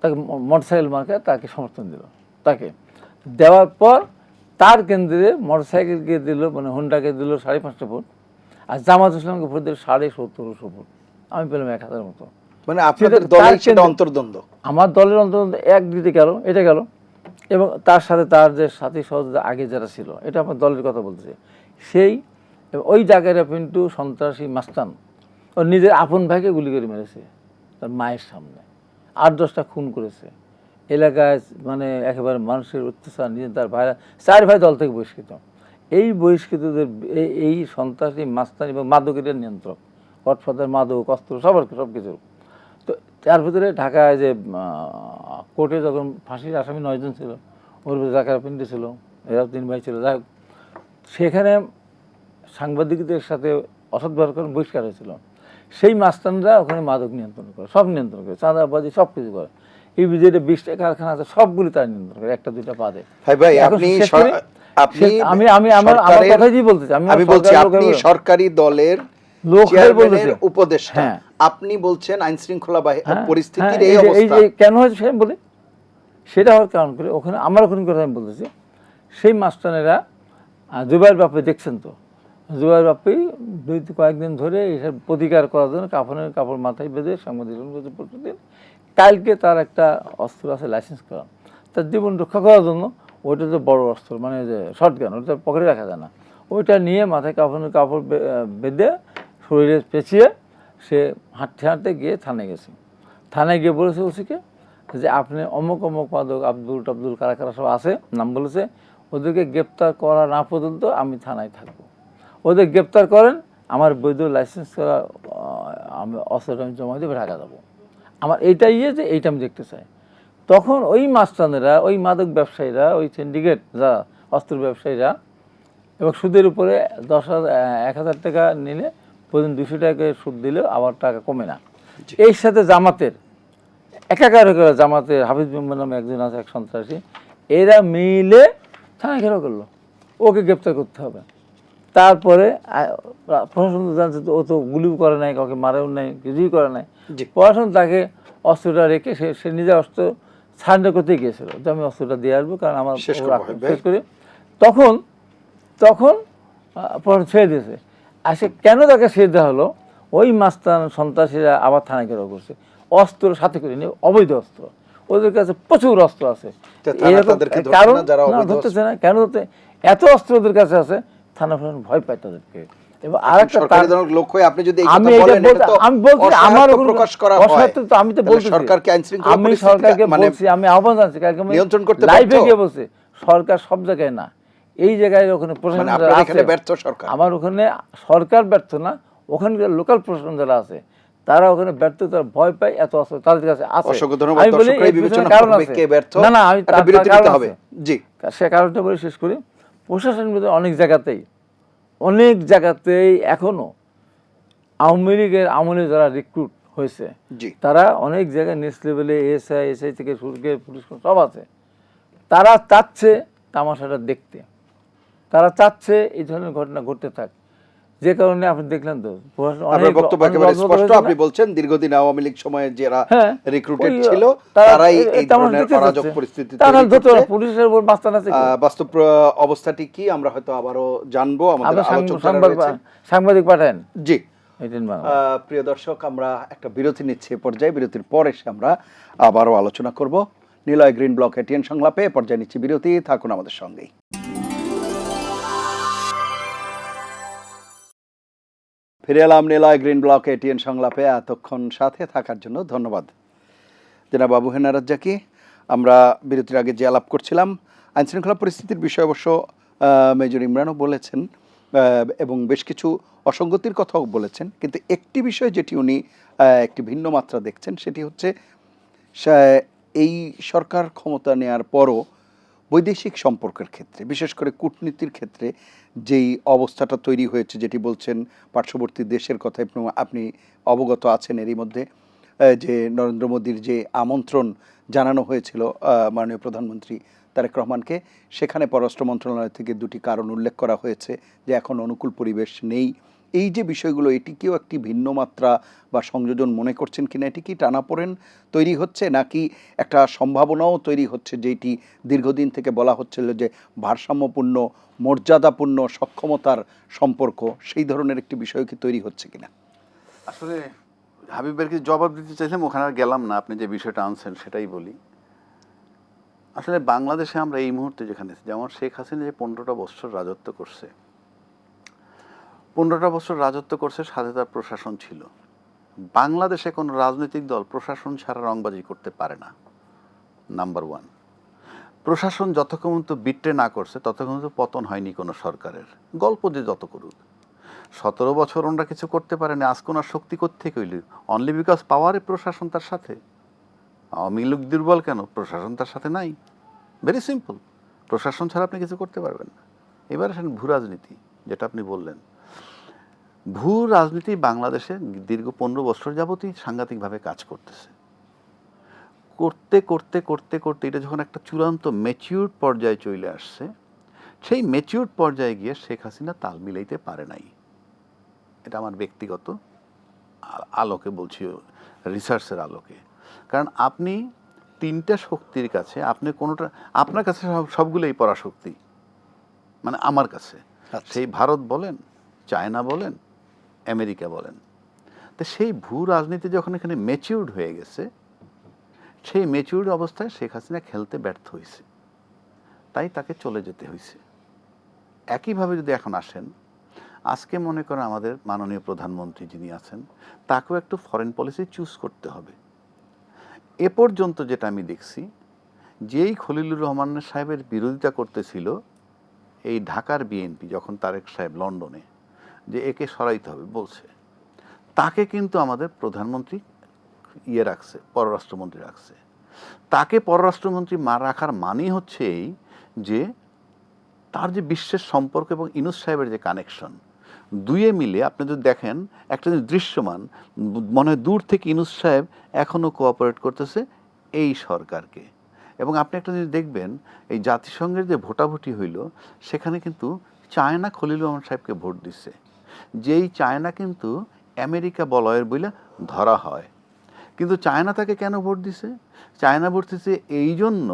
তাকে মোটরসাইকেল মার্কা তাকে সমর্থন দিল। তাকে দেওয়ার পর তার কেন্দ্রে মোটরসাইকেলকে দিল, মানে হোন্ডাকে দিল 5.5 ফুট, আর জামাত ইসলামকে ভোট দিল 1750 ফুট। আমি পেলাম 1000 মতো। মানে আপনাদের দলের সেটা অন্তর্দ্বন্দ্ব। আমার দলের অন্তত এক দিতে গেল, এটা গেল, এবং তার সাথে তার যে সাথী সহযোগিতা আগে যারা ছিল, এটা আমার দলের কথা বলছে, সেই ওই জায়গায় পিন্টু সন্ত্রাসী মাস্তান ওর নিজের আপন ভাইকে গুলি করে মেরেছে তার মায়ের সামনে, 8-10টা খুন করেছে এলাকায়, মানে একেবারে মানুষের অত্যাচার, নিজে তার ভাইরা 4 ভাই দল থেকে বহিষ্কৃত। এই বহিষ্কৃতদের এই সন্ত্রাসী মাস্তান এবং মাদকের নিয়ন্ত্রক, গডফাদার, মাদক, অস্ত্র, সব কিছু। তো তার ভিতরে ঢাকায় যে কোর্টে যখন ফাঁসির আসামি 9 জন ছিল, ওর ভিতরে জাকারিয়া পিন্টু ছিল, এরাও 3 ভাই ছিল। যাই হোক, সেখানে সাংবাদিকদের সাথে অসৎ ব্যবহার করে বহিষ্কার হয়েছিল। সেই মাস্তানরা ওখানে মাদক নিয়ন্ত্রণ করে, সব নিয়ন্ত্রণ করে, চাঁদাবাজি সব কিছু করে। এই বিজেপি 20টা কারখানা আছে, সবগুলি তারা নিয়ন্ত্রণ করে, 1-2টা বাদে। ভাই আপনি আমার কথাই বলতে চাই, আমি বলছি আপনি সরকারি দলের চেয়ারম্যানের উপদেষ্টা, আপনি বলছেন আইন শৃঙ্খলা পরিস্থিতির এই অবস্থা কেন হয়েছে সেটা বলি। সেটা হওয়ার কারণ করে ওখানে আমার ওখানে কথা আমি বলতেছি, সেই মাস্টানেরা জুবাইর বাপি দেখছেন তো, জুবাইর বাপি কয়েকদিন ধরে এইসব প্রতিকার করার জন্য কাপড় মাথায় বেঁধে সাংবাদিক প্রতিদিন, কালকে তার একটা অস্ত্র আছে লাইসেন্স করা, তার জীবন রক্ষা করার জন্য। ওইটা তো বড় অস্ত্র, মানে যে শর্টগান, ওইটা পকেটে রাখা যায় না, ওইটা নিয়ে মাথায় কাপড় বেঁধে শরীরে পেঁচিয়ে সে হাঁটতে হাঁটতে গিয়ে থানায় গেছে। থানায় গিয়ে বলেছে ওসিকে যে আপনি অমুক মাদক আব্দুল কারা কারা সব আছে, নাম বলেছে, ওদেরকে গ্রেপ্তার করা না পর্যন্ত আমি থানায় থাকবো। ওদের গ্রেপ্তার করেন, আমার বৈধ লাইসেন্স করা আমি অস্ত্রটা আমি জমা দিয়ে ঢাকা যাবো। আমার এইটাই যে এইটা আমি দেখতে চাই। তখন ওই মাস্তানেরা, ওই মাদক ব্যবসায়ীরা, ওই সিন্ডিকেট যারা অস্ত্র ব্যবসায়ীরা, এবং সুদের উপরে 10,000 টাকা নিলে প্রতিদিন 200 টাকা সুদ দিলেও আবার টাকা কমে না। এই সাথে জামাতের একাকার হয়ে গেল, জামাতের হাফিজ মেম্বার নামে একজন আছে, এক সন্ত্রাসী, এরা মিলে থানা ঘেরাও করলো, ওকে গ্রেপ্তার করতে হবে। তারপরে প্রশাসন জানছে ও তো গুলিও করে নাই, কাউকে মারেও নাই, কিছুই করে নাই। প্রশাসন তাকে অস্ত্রটা রেখে সে নিজে অস্ত্র সারেন্ডার করতে গিয়েছিল যে আমি অস্ত্রটা দিয়ে আসবো, কারণ আমার শেষ করি। তখন প্রশাসন ছেড়ে দিয়েছে। আর সে কেন তাকে ছেড়ে দেওয়া হলো, ওই মাস্তান সন্ত্রাসীরা আবার থানায় ঘেরাও করছে, অস্ত্র সাথে করে নিয়ে, অবৈধ অস্ত্র, ওদের কাছে প্রচুর অস্ত্র আছে। কারণ ধরতেছে না, কেন ধরতে, এত অস্ত্র ওদের কাছে আছে, থানা প্রশাসন ভয় পায় তাদেরকে। এবং আরেকটা আমি আহ্বান জানাচ্ছি, লাইভে গিয়ে বলছি সরকার সব জায়গায় না, এই জায়গায় ওখানে প্রশাসন আমার ওখানে সরকার ব্যর্থ না, ওখানকার লোকাল প্রশাসন যারা আছে তারা ওখানে ব্যর্থ, তারা ভয় পায়, এত অস্ত্র তাদের কাছে আছে। আমি বলি কারণ আছে, না না আমি সে কারণটা বলে শেষ করি। প্রশাসন অনেক জায়গাতেই এখনো আওয়ামী লীগের আমলে যারা রিক্রুট হয়েছে, তারা অনেক জায়গায় নেক্সট লেভেলে এসআই থেকে শুরু করে পুলিশ সব আছে, তারা চাচ্ছে তামাশাটা দেখতে, তারা চাচ্ছে এই ধরনের ঘটনা ঘটতে থাক। যে কারণে আপনি দেখলেন তো আপনি বলছেন দীর্ঘদিন আওয়ামী লীগ সময়ে যারা রিক্রুটেড ছিল তারাই এই ধরনের অরাজক পরিস্থিতি তৈরি করছে। পুলিশের উপর মাস্তান আছে। বাস্তব অবস্থাটি কি আমরা হয়তো আবারও জানবো, আমাদের সাংবাদিক পাঠান। জি প্রিয় দর্শক, আমরা একটা বিরতি নিচ্ছি, পর্যায়ে বিরতির পর এসে আমরা আবারও আলোচনা করব নিলয় গ্রিন ব্লক এটিএন সংলাপে। পর্যায়ে নিচ্ছি বিরতি, থাকুন আমাদের সঙ্গেই। ফিরে এলাম নিলয় গ্রিন ব্লক এটিএন সংলাপে। এতক্ষণ সাথে থাকার জন্য ধন্যবাদ জনাব আবু হেনা রাজ্জাকি। আমরা বিরতির আগে যে আলাপ করছিলাম আইনশৃঙ্খলা পরিস্থিতির বিষয়ে, অবশ্য মেজর ইমরানও বলেছেন এবং বেশ কিছু অসঙ্গতির কথাও বলেছেন, কিন্তু একটি বিষয় যেটি উনি একটি ভিন্ন মাত্রা দেখছেন সেটি হচ্ছে এই সরকার ক্ষমতা নেওয়ার পরও বৈদেশিক সম্পর্কের ক্ষেত্রে, বিশেষ করে কূটনীতির ক্ষেত্রে যেই অবস্থাটা তৈরি হয়েছে, যেটি বলছেন পার্শ্ববর্তী দেশের কথা আপনি অবগত আছেন এরই মধ্যে, যে নরেন্দ্র মোদীর যে আমন্ত্রণ জানানো হয়েছিল মাননীয় প্রধানমন্ত্রী তারেক রহমানকে, সেখানে পররাষ্ট্র মন্ত্রণালয় থেকে দুটি কারণ উল্লেখ করা হয়েছে যে এখন অনুকূল পরিবেশ নেই। এই যে বিষয়গুলো, এটিকেও একটি ভিন্ন মাত্রা বা সংযোজন মনে করছেন কিনা? এটি কি টানাপোড়েন তৈরি হচ্ছে, নাকি একটা সম্ভাবনাও তৈরি হচ্ছে, যেটি দীর্ঘদিন থেকে বলা হচ্ছিল যে ভারসাম্যপূর্ণ, মর্যাদাপূর্ণ, সক্ষমতার সম্পর্ক, সেই ধরনের একটি বিষয় কি তৈরি হচ্ছে কিনা? আসলে হাবিব ভাইকে জবাব দিতে চাইলাম, ওখানে আর গেলাম না। আপনি যে বিষয়টা আনছেন সেটাই বলি। আসলে বাংলাদেশে আমরা এই মুহূর্তে যেখানে, যেমন শেখ হাসিনা যে 15টা বছর রাজত্ব করছে, 15টা বছর রাজত্ব করছে, সাথে তার প্রশাসন ছিল। বাংলাদেশে কোনো রাজনৈতিক দল প্রশাসন ছাড়া রংবাজি করতে পারে না, নাম্বার ওয়ান। প্রশাসন যতক্ষণ পর্যন্ত বিট্রে না করছে ততক্ষণ পর্যন্ত পতন হয়নি কোনো সরকারের, গল্প যে যত করুক। 17 বছর ওনারা কিছু করতে পারেনি, আজকে ওনার শক্তি কোত্থেকে হইল? অনলি বিকজ পাওয়ারে প্রশাসন তার সাথে। আওয়ামী লীগ দুর্বল কেন? প্রশাসন তার সাথে নাই। ভেরি সিম্পল, প্রশাসন ছাড়া আপনি কিছু করতে পারবেন না। এবার আসেন ভূ রাজনীতি, যেটা আপনি বললেন। ভূ রাজনীতি বাংলাদেশে দীর্ঘ 15 বছর যাবতই সাংঘাতিকভাবে কাজ করতেছে। করতে করতে করতে করতে এটা যখন একটা চূড়ান্ত ম্যাচিউর পর্যায়ে চলে আসছে, সেই ম্যাচিউর পর্যায়ে গিয়ে শেখ হাসিনা তাল মিলাইতে পারে নাই। এটা আমার ব্যক্তিগত আলোকে বলছি, রিসার্চের আলোকে। কারণ আপনি 3টা শক্তির কাছে, আপনি কোনোটা, আপনার কাছে সবগুলোই পরাশক্তি, মানে আমার কাছে। সেই ভারত বলেন, চায়না বলেন, আমেরিকা বলেন। তো সেই ভূ রাজনীতি যখন এখানে ম্যাচিউরড হয়ে গেছে, সেই ম্যাচিউরড অবস্থায় শেখ হাসিনা খেলতে ব্যর্থ হয়েছে, তাই তাকে চলে যেতে হয়েছে। একইভাবে যদি এখন আসেন, আজকে মনে করেন আমাদের মাননীয় প্রধানমন্ত্রী যিনি আছেন, তাকেও একটু ফরেন পলিসি চুজ করতে হবে। এ পর্যন্ত যেটা আমি দেখছি, যেই খলিলুর রহমান সাহেবের বিরোধিতা করতেছিল এই ঢাকার বিএনপি, যখন তারেক সাহেব লন্ডনে যে একে সরাইতে হবে বলছে, তাকে কিন্তু আমাদের প্রধানমন্ত্রী রাখছে, পররাষ্ট্রমন্ত্রী রাখছে। তাকে পররাষ্ট্রমন্ত্রী রাখার মানেই হচ্ছে এই যে তার যে বিশ্বের সম্পর্ক এবং ইউনূস সাহেবের যে কানেকশন, দুয়ে মিলে আপনি যদি দেখেন একটা যে দৃশ্যমান, মনে হয় দূর থেকে ইউনূস সাহেব এখনও কোঅপারেট করতেছে এই সরকারকে। এবং আপনি একটা জিনিস দেখবেন, এই জাতিসংঘের যে ভোটাভুটি হইল, সেখানে কিন্তু চায়না খলিলুর রহমান সাহেবকে ভোট দিচ্ছে, যেই চায়না কিন্তু আমেরিকা বলয়ের বইলা ধরা হয়। কিন্তু চায়না তাকে কেন ভোট দিছে? চায়না ভোট দিছে এই জন্য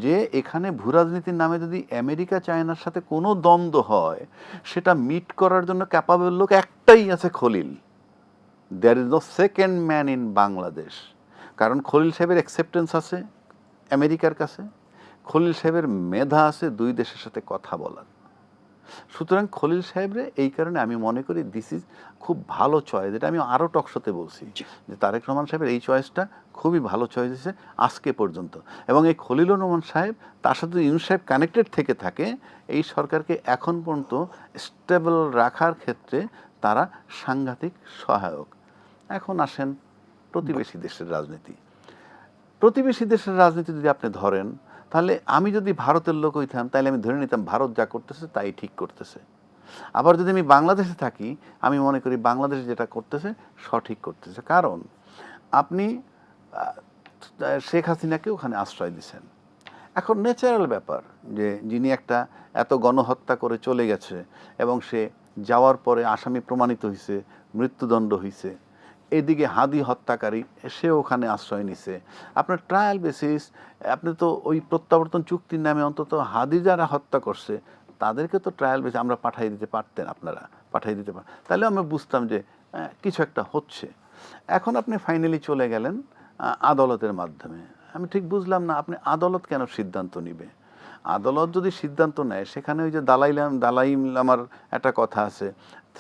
যে এখানে ভূ রাজনীতির নামে যদি আমেরিকা চায়নার সাথে কোনো দ্বন্দ্ব হয়, সেটা মিট করার জন্য ক্যাপাবল লোক একটাই আছে, Khalil. There is no second man in Bangladesh. কারণ খলিল সাহেবের অ্যাকসেপ্টেন্স আছে আমেরিকার কাছে, খলিল সাহেবের মেধা আছে দুই দেশের সাথে কথা বলার। সুতরাং খলিল সাহেবরে এই কারণে আমি মনে করি দিস ইজ খুব ভালো চয়েস। এটা আমি আরও টকশোতে বলছি যে তারেক রহমান সাহেবের এই চয়েসটা খুবই ভালো চয়েস হয়েছে আজকে পর্যন্ত। এবং এই খলিলুর রহমান সাহেব, তার সাথে ইউনূস সাহেব কানেক্টেড থেকে থাকে, এই সরকারকে এখন পর্যন্ত স্টেবল রাখার ক্ষেত্রে তারা সাংঘাতিক সহায়ক। এখন আসেন প্রতিবেশী দেশের রাজনীতি। প্রতিবেশী দেশের রাজনীতি যদি আপনি ধরেন, তাহলে আমি যদি ভারতের লোক হইতাম, তাহলে আমি ধরে নিতাম ভারত যা করতেছে তাই ঠিক করতেছে। আবার যদি আমি বাংলাদেশে থাকি, আমি মনে করি বাংলাদেশ যেটা করতেছে সঠিক করতেছে। কারণ আপনি শেখ হাসিনাকে ওখানে আশ্রয় দিচ্ছেন। এখন ন্যাচারাল ব্যাপার যে যিনি একটা এত গণহত্যা করে চলে গেছে এবং সে যাওয়ার পরে আসামি প্রমাণিত হয়েছে, মৃত্যুদণ্ড হয়েছে, এদিকে হাদি হত্যাকারী সে ওখানে আশ্রয় নিছে। আপনার ট্রায়াল বেসিস, আপনি তো ওই প্রত্যাবর্তন চুক্তির নামে অন্তত হাদি যারা হত্যা করছে তাদেরকে তো ট্রায়াল বেসিস আমরা পাঠিয়ে দিতে পারতেন, আপনারা পাঠিয়ে দিতে পারেন, তাহলে আমরা বুঝতাম যে কিছু একটা হচ্ছে। এখন আপনি ফাইনালি চলে গেলেন আদালতের মাধ্যমে। আমি ঠিক বুঝলাম না আপনি আদালত কেন সিদ্ধান্ত নিবে? আদালত যদি সিদ্ধান্ত নেয়, সেখানে ওই যে দালাই লামার একটা কথা আছে,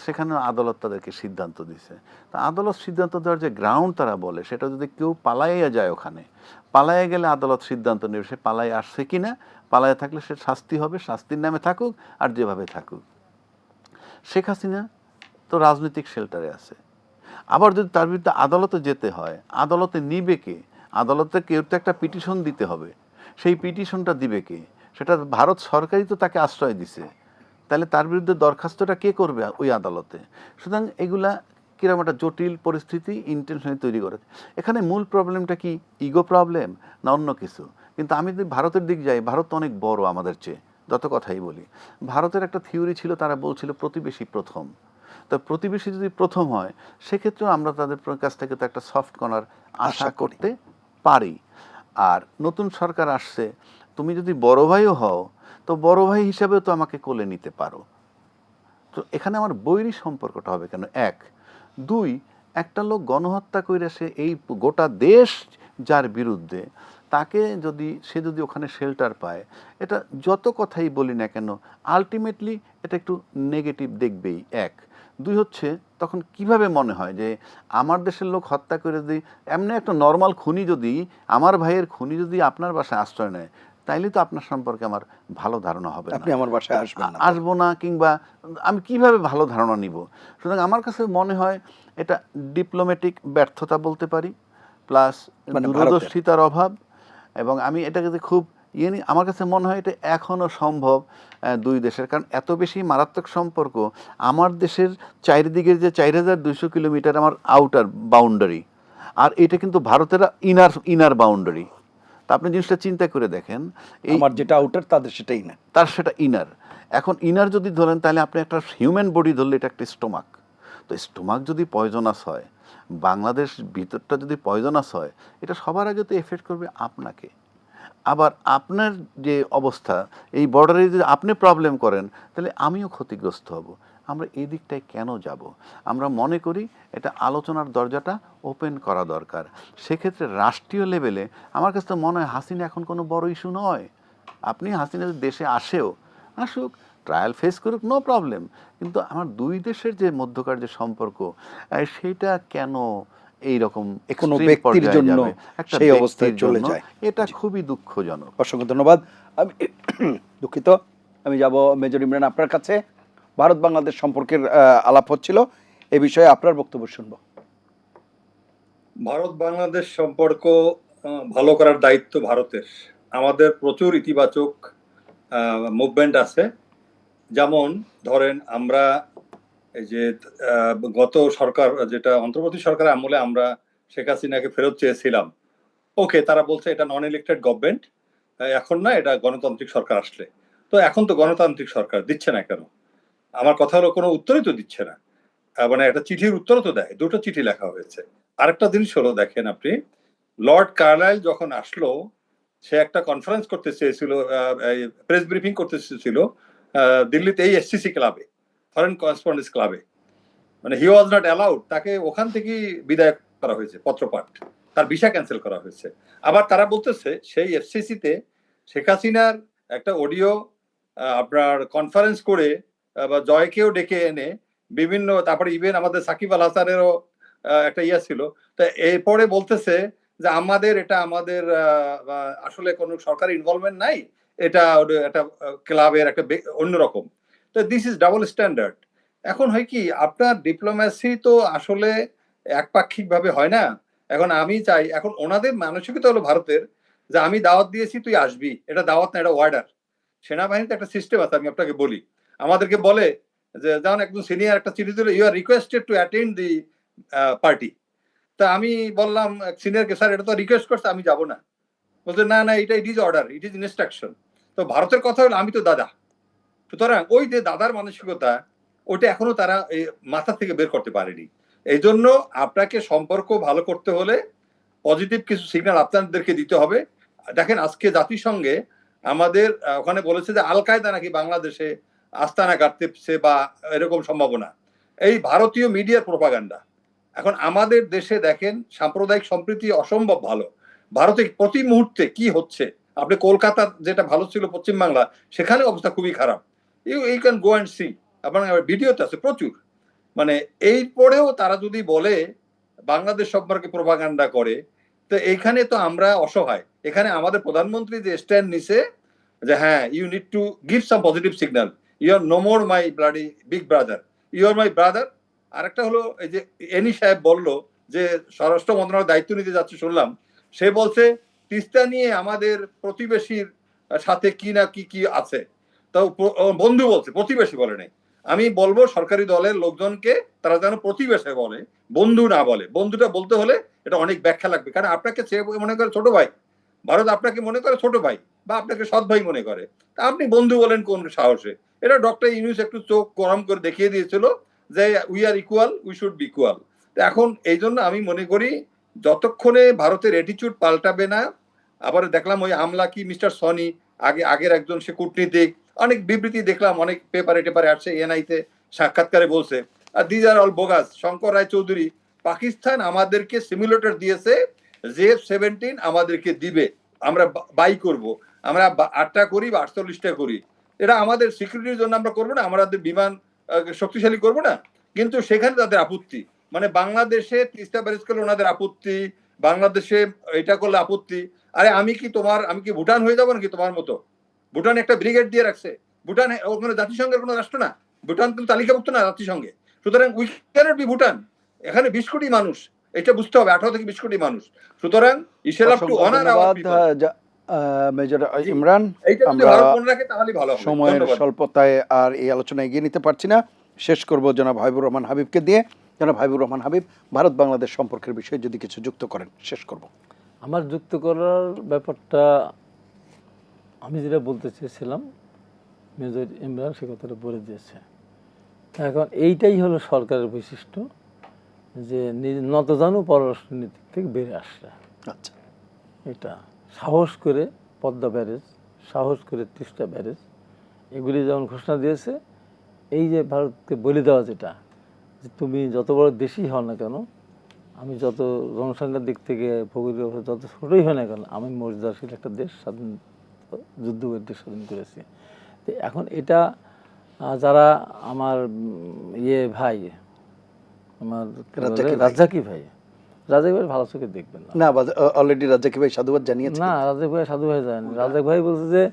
সেখানে আদালত তাদেরকে সিদ্ধান্ত দিছে। তা আদালত সিদ্ধান্ত দেওয়ার যে গ্রাউন্ড তারা বলে, সেটা যদি কেউ পালাইয়া যায়, ওখানে পালাইয়া গেলে আদালত সিদ্ধান্ত নেবে সে পালাই আসছে কিনা, পালাইয়া থাকলে সে শাস্তি হবে, শাস্তির নামে থাকুক আর যেভাবে থাকুক। শেখ হাসিনা তো রাজনৈতিক শেল্টারে আছে। আবার যদি তার বিরুদ্ধে আদালতে যেতে হয়, আদালতে নিবে কে? আদালতে কেউ তো একটা পিটিশন দিতে হবে, সেই পিটিশনটা দিবে কে? সেটা ভারত সরকারই তো তাকে আশ্রয় দিছে, তাহলে তার বিরুদ্ধে দরখাস্তটা কে করবে ওই আদালতে? সুতরাং এগুলা কিরকম একটা জটিল পরিস্থিতি ইন্টেনশনে তৈরি করে। এখানে মূল প্রবলেমটা কি, ইগো প্রবলেম না অন্য কিছু? কিন্তু আমি যদি ভারতের দিক যাই, ভারত তো অনেক বড় আমাদের চেয়ে, যত কথাই বলি। ভারতের একটা থিওরি ছিল, তারা বলছিল প্রতিবেশী প্রথম। তো প্রতিবেশী যদি প্রথম হয়, সেক্ষেত্রেও আমরা তাদের কাছ থেকে তো একটা সফট কর্নার আশা করতে পারি। আর নতুন সরকার আসছে, তুমি যদি বড় ভাইও হও, তো বড় ভাই হিসাবেও তো আমাকে কোলে নিতে পারো। তো এখানে আমার বৈরী সম্পর্কটা হবে কেন? এক। দুই, একটা লোক গণহত্যা করে সে এই গোটা দেশ যার বিরুদ্ধে, তাকে যদি সে যদি ওখানে শেল্টার পায়, এটা যত কথাই বলি না কেন আলটিমেটলি এটা একটু নেগেটিভ দেখবেই। এক। দুই হচ্ছে, তখন কিভাবে মনে হয় যে আমার দেশের লোক হত্যা করে যদি, এমনি একটা নর্মাল খুনি যদি, আমার ভাইয়ের খুনি যদি আপনার বাসায় আশ্রয় নেয়, তাইলে তো আপনার সম্পর্কে আমার ভালো ধারণা হবে না, আপনি আমার বাসায় আসবেন না, আসবো না, কিংবা আমি কিভাবে ভালো ধারণা নিব? সুতরাং আমার কাছে মনে হয় এটা ডিপ্লোম্যাটিক ব্যর্থতা বলতে পারি, প্লাস মানে দূরদর্শিতার অভাব। এবং আমি এটাকে যে খুব আমার কাছে মনে হয় এটা এখনও সম্ভব দুই দেশের, কারণ এত বেশি মারাত্মক সম্পর্ক। আমার দেশের চারিদিকের যে 4200 কিলোমিটার আমার আউটার বাউন্ডারি, আর এটা কিন্তু ভারতের ইনার বাউন্ডারি। তা আপনি জিনিসটা চিন্তা করে দেখেন, আমার যেটা আউটার তাদের সেটাই না, তার সেটা ইনার। এখন ইনার যদি ধরেন, তাহলে আপনি একটা হিউম্যান বডি ধরলে এটা একটা স্টোমাক। তো স্টোমাক যদি পয়জনাস হয়, বাংলাদেশ ভিতরটা যদি পয়জনাস হয়, এটা সবার আগে তো এফেক্ট করবে আপনাকে। আবার আপনার যে অবস্থা, এই বর্ডারে যদি আপনি প্রবলেম করেন, তাহলে আমিও ক্ষতিগ্রস্ত হব। আমরা এই দিকটায় কেন যাব? আমরা মনে করি এটা আলোচনার দরজাটা ওপেন করা দরকার। সেক্ষেত্রে রাষ্ট্রীয় লেভেলে আমার কাছে তো মনে হয় হাসিনা এখন কোনো বড় ইস্যু নয়। আপনি হাসিনা যদি দেশে আসুক, ট্রায়াল ফেস করুক, নো প্রবলেম। কিন্তু আমার দুই দেশের যে মধ্যকার যে সম্পর্ক, সেইটা কেন এইরকম কোনো ব্যক্তির জন্য সেই অবস্থায় চলে যায়, এটা খুবই দুঃখজনক। অসংখ্য ধন্যবাদ। আমি দুঃখিত, আমি যাব মেজর ইমরান আপনার কাছে। ভারত বাংলাদেশ সম্পর্কের আলাপ হচ্ছিল, এ বিষয়ে আপনার বক্তব্য শুনব। ভারত বাংলাদেশ সম্পর্ক ভালো করার দায়িত্ব ভারতের। আমাদের প্রচুর ইতিবাচক মুভমেন্ট আছে। যেমন ধরেন, আমরা এই যে গত সরকার, যেটা অন্তর্বর্তী সরকার আমলে আমরা শেখ হাসিনাকে ফেরত চেয়েছিলাম, ওকে, তারা বলছে এটা নন ইলেক্টেড গভর্নমেন্ট, এখন না, এটা গণতান্ত্রিক সরকার আসলে। তো এখন তো গণতান্ত্রিক সরকার, দিচ্ছে না কেন? আমার কথা হলো, কোনো উত্তরই তো দিচ্ছে না। মানে একটা চিঠির উত্তরও তো দেয়, দুটো চিঠি লেখা হয়েছে। আরেকটা জিনিস হলো, দেখেন আপনি, লর্ড কার্লাইল যখন আসলো, সে একটা কনফারেন্স করতে চেয়েছিল, প্রেস ব্রিফিং করতে চেয়েছিল দিল্লিতে, এই এসসিসি ক্লাবে, ফরেন করেসপন্ডেন্স ক্লাবে। মানে হি ওয়াজ নট অ্যালাউড, তাকে ওখান থেকেই বিদায় করা হয়েছে, পত্রপাঠ, তার ভিসা ক্যান্সেল করা হয়েছে। আবার তারা বলতেছে সেই এফসিসিতে শেখ হাসিনার একটা অডিও আপনার কনফারেন্স করে, বা জয়কেও ডেকে এনে বিভিন্ন, তারপরে ইভেন আমাদের সাকিব আল হাসানেরও একটা ইয়ে ছিল। তো এরপরে বলতেছে যে আমাদের আসলে কোনো সরকারি ইনভলভমেন্ট নাই, এটা একটা ক্লাবের একটা অন্যরকম। তো দিস ইজ ডাবল স্ট্যান্ডার্ড। এখন হয় কি, আপনার ডিপ্লোম্যাসি তো আসলে একপাক্ষিক ভাবে হয় না। এখন আমি চাই, এখন ওনাদের মানসিকতা হলো ভারতের, যে আমি দাওয়াত দিয়েছি, তুই আসবি, এটা দাওয়াত না, এটা অর্ডার। সেনাবাহিনীতে একটা সিস্টেম আছে, আমি আপনাকে বলি। আমাদেরকে বলে যে, যেমন একজন সিনিয়র একটা চিঠি দিল, you are requested to attend the party. তা আমি বললাম সিনিয়রকে, স্যার এটা তো রিকোয়েস্ট করছে, আমি যাব না। বলছে, না না, এটা it is order, it is instruction. তো ভারতের কথা হলো, আমি তো দাদা। সুতরাং ওই যে দাদার মানসিকতা, ওটা এখনো তারা মাথা থেকে বের করতে পারেনি। এই জন্য আপনাকে সম্পর্ক ভালো করতে হলে পজিটিভ কিছু সিগন্যাল আপনাদেরকে দিতে হবে। দেখেন, আজকে জাতিসংঘে আমাদের ওখানে বলেছে যে আল কায়দা নাকি বাংলাদেশে আস্তানা গাড়তেছে বা এরকম সম্ভাবনা। এই ভারতীয় মিডিয়ার প্রোপাগান্ডা। এখন আমাদের দেশে দেখেন, সাম্প্রদায়িক সম্প্রীতি অসম্ভব ভালো। ভারতে প্রতি মুহূর্তে কি হচ্ছে, আপনি কলকাতা যেটা ভালো ছিল, পশ্চিমবাংলা, সেখানে অবস্থা খুবই খারাপ। You can go and see, আপনার ভিডিওতে আছে প্রচুর। মানে এই পরেও তারা যদি বলে বাংলাদেশ সম্পর্কে প্রোপাগান্ডা করে, তো এইখানে তো আমরা অসহায়। এখানে আমাদের প্রধানমন্ত্রী যে স্ট্যান্ড নিছে, যে হ্যাঁ, you need to give some positive signal, you are no more my bloody big brother, you are my brother. আরেকটা হলো, এই যে এনি সাহেব বলল যে স্বরাষ্ট্র মন্ত্রণালয়ের দায়িত্ব নিতে যাচ্ছে, শুনলাম সে বলছে তিস্তা নিয়ে আমাদের প্রতিবেশীর সাথে কি না কি কি আছে, তাও বন্ধু বলছে, প্রতিবেশী বলে নাই। আমি বলবো সরকারি দলের লোকজনকে তারা যেন প্রতিবেশী বলে, বন্ধু না বলে। বন্ধুটা বলতে হলে এটা অনেক ব্যাখ্যা লাগবে, কারণ আপনাকে সে মনে করে ছোট ভাই, ভারত আপনাকে মনে করে ছোট ভাই বা আপনাকে সৎ ভাই মনে করে, তা আপনি বন্ধু বলেন কোন সাহসে? এটা ডক্টর ইউনূস একটু চোখ গরম করে দেখিয়ে দিয়েছিল যে we are equal, we should be equal. এখন এই জন্য আমি মনে করি যতক্ষণে ভারতের অ্যাটিটিউড পাল্টাবে না, আবার দেখলাম ওই আমলা কি মিস্টার সনি, আগের একজন সে কূটনীতিক, অনেক বিবৃতি দেখলাম, অনেক পেপারে টেপারে আসছে, এনআইতে সাক্ষাৎকারে বলছে, আর these are all bogus. Shankar Roy Chowdhury, Pakistan আমাদেরকে সিমুলেটর দিয়েছে, F-17 আমাদেরকে দিবে, আমরা বাই করব, আমরা 8টা করি বা 48টা করি, এটা আমাদের সিকিউরিটির জন্য আমরা করবো না, আমাদের বিমান শক্তিশালী করবো না। কিন্তু সেখানে তাদের আপত্তি, মানে বাংলাদেশে তিস্তা ব্যারেজ করলে ওনাদের আপত্তি, বাংলাদেশে এটা করলে আপত্তি। আরে আমি কি ভুটান হয়ে যাবো নাকি তোমার মতো? ভুটান একটা ব্রিগেড দিয়ে রাখছে, ভুটান ওখানে জাতিসংঘের কোনো রাষ্ট্র না, ভুটান কিন্তু তালিকাভুক্ত না জাতিসংঘে। সুতরাং উই ক্যানট বি ভুটান। এখানে 20 কোটি মানুষ, এটা বুঝতে হবে, 18 থেকে 20 কোটি মানুষ। সুতরাং Ishal up to honour hour people. Major Imran, এইটা যদি আমরা ভারত মনে রাখে তাহলে ভালো হবে। সময়ের ধন্যবাদ। স্বল্পতায় আর এই আলোচনা এগিয়ে নিতে পারছি না, শেষ করব জনাব হাবিবুর রহমান হাবিবকে দিয়ে। জনাব হাবিবুর রহমান হাবিব, ভারত বাংলাদেশ সম্পর্কের বিষয়ে যদি কিছু যুক্ত করেন শেষ করব। আমার যুক্ত করার ব্যাপারটা আমি যেটা বলতে চেয়েছিলাম, মেজর ইমরান সে কথাটা বলে দিয়েছে। এখন এইটাই হলো সরকারের বৈশিষ্ট্য, যে নতজানু পররাষ্ট্র নীতি থেকে বেরিয়ে আসছে। আচ্ছা, এটা সাহস করে পদ্মা ব্যারেজ, সাহস করে তিস্তা ব্যারেজ, এগুলি যেমন ঘোষণা দিয়েছে, এই যে ভারতকে বলে দেওয়া যেটা, যে তুমি যত বড় দেশই হও না কেন, আমি যত জনসংখ্যার দিক থেকে ভৌগোলিক যত ছোটই হয় না কেন, আমি মর্যাদাশীল একটা দেশ, স্বাধীন যুদ্ধ করে দেশ স্বাধীন করেছি। তো এখন এটা যারা আমার ভাই, আমার রাজ্জাকি ভাই ভালো চোখে দেখবেন না। না, অলরেডি রাজ্জাকি ভাই সাধুবাদ জানিয়েছেন। না, রাজ্জাক ভাই সাধু ভাই যায়নি। রাজ্জাক ভাই বলছে যে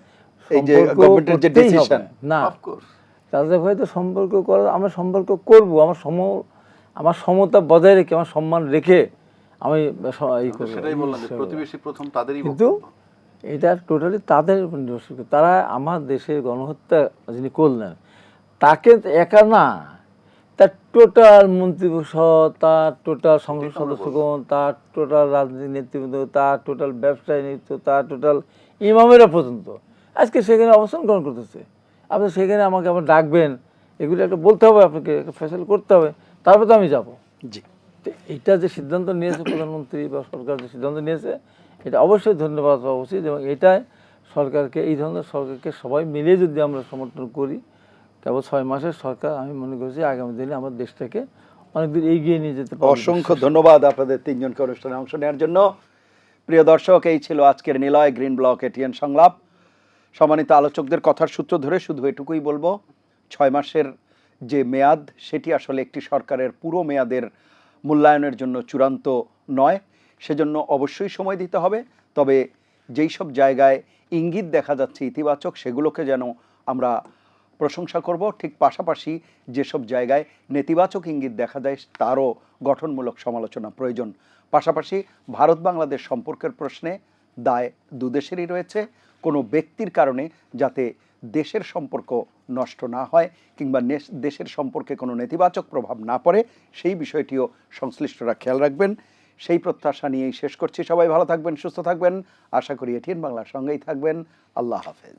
এই যে গভর্নমেন্টের যে ডিসিশন, না, রাজ্জাক ভাই তো সম্পর্ক করা, আমরা সম্পর্ক করব, আমার সমতা বজায় রেখে, আমার সম্মান রেখে আমি এই করব, সেটাই বললাম যে প্রতিবেশী প্রথম তাদেরই কিন্তু বক্তব্য। এটা টোটালি তাদের উপর নির্ভরশীল। তারা আমার দেশের গণহত্যা যিনি করলেন, তাকে একা না, তার টোটাল মন্ত্রিপরিষদ, তার টোটাল সংসদ সদস্যগণ, তার টোটাল রাজনীতি নেতৃবৃন্দ, তার টোটাল ব্যবসায়ী নেতৃত্ব, তার টোটাল ইমামেরা পর্যন্ত আজকে সেখানে অবস্থান গ্রহণ করতেছে। আপনি সেখানে আমাকে আবার ডাকবেন, এগুলো একটা বলতে হবে, আপনাকে একটা ফেসিল করতে হবে, তারপর তো আমি যাব। জি, তো এটা যে সিদ্ধান্ত নিয়েছে প্রধানমন্ত্রী বা সরকার যে সিদ্ধান্ত নিয়েছে, এটা অবশ্যই ধন্যবাদ পাওয়া উচিত। এবং এটাই সরকারকে, এই ধরনের সরকারকে সবাই মিলে যদি আমরা সমর্থন করি, কেবল 6 মাসের সরকার, আমি মনে করছি আগামী দিনে আমার দেশটাকে অনেক দূর এগিয়ে নিয়ে যেতে পারবে। অসংখ্য ধন্যবাদ আপনাদের তিনজনকে অনুষ্ঠানে অংশ নেওয়ার জন্য। প্রিয় দর্শক, এই ছিল আজকের নিলয় গ্রিন ব্লক এটিএন সংলাপ। সম্মানিত আলোচকদের কথার সূত্র ধরে শুধু এটুকুই বলবো, 6 মাসের যে মেয়াদ, সেটি আসলে একটি সরকারের পুরো মেয়াদের মূল্যায়নের জন্য চূড়ান্ত নয়, সেজন্য অবশ্যই সময় দিতে হবে। তবে যেই সব জায়গায় ইঙ্গিত দেখা যাচ্ছে ইতিবাচক, সেগুলোকে যেন আমরা প্রশংসা করব, ঠিক পাশাপাশি যেসব জায়গায় নেতিবাচক ইঙ্গিত দেখা যায় তারও গঠনমূলক সমালোচনা প্রয়োজন। পাশাপাশি ভারত বাংলাদেশ সম্পর্কের প্রশ্নে দায় দুদেশেরই রয়েছে। কোনো ব্যক্তির কারণে যাতে দেশের সম্পর্ক নষ্ট না হয় কিংবা দেশের সম্পর্কে কোনো নেতিবাচক প্রভাব না পড়ে, সেই বিষয়টিও সংশ্লিষ্টরা খেয়াল রাখবেন। সেই প্রত্যাশা নিয়েই শেষ করছি। সবাই ভালো থাকবেন, সুস্থ থাকবেন, আশা করি এটিএন বাংলার সঙ্গেই থাকবেন। আল্লাহ হাফেজ।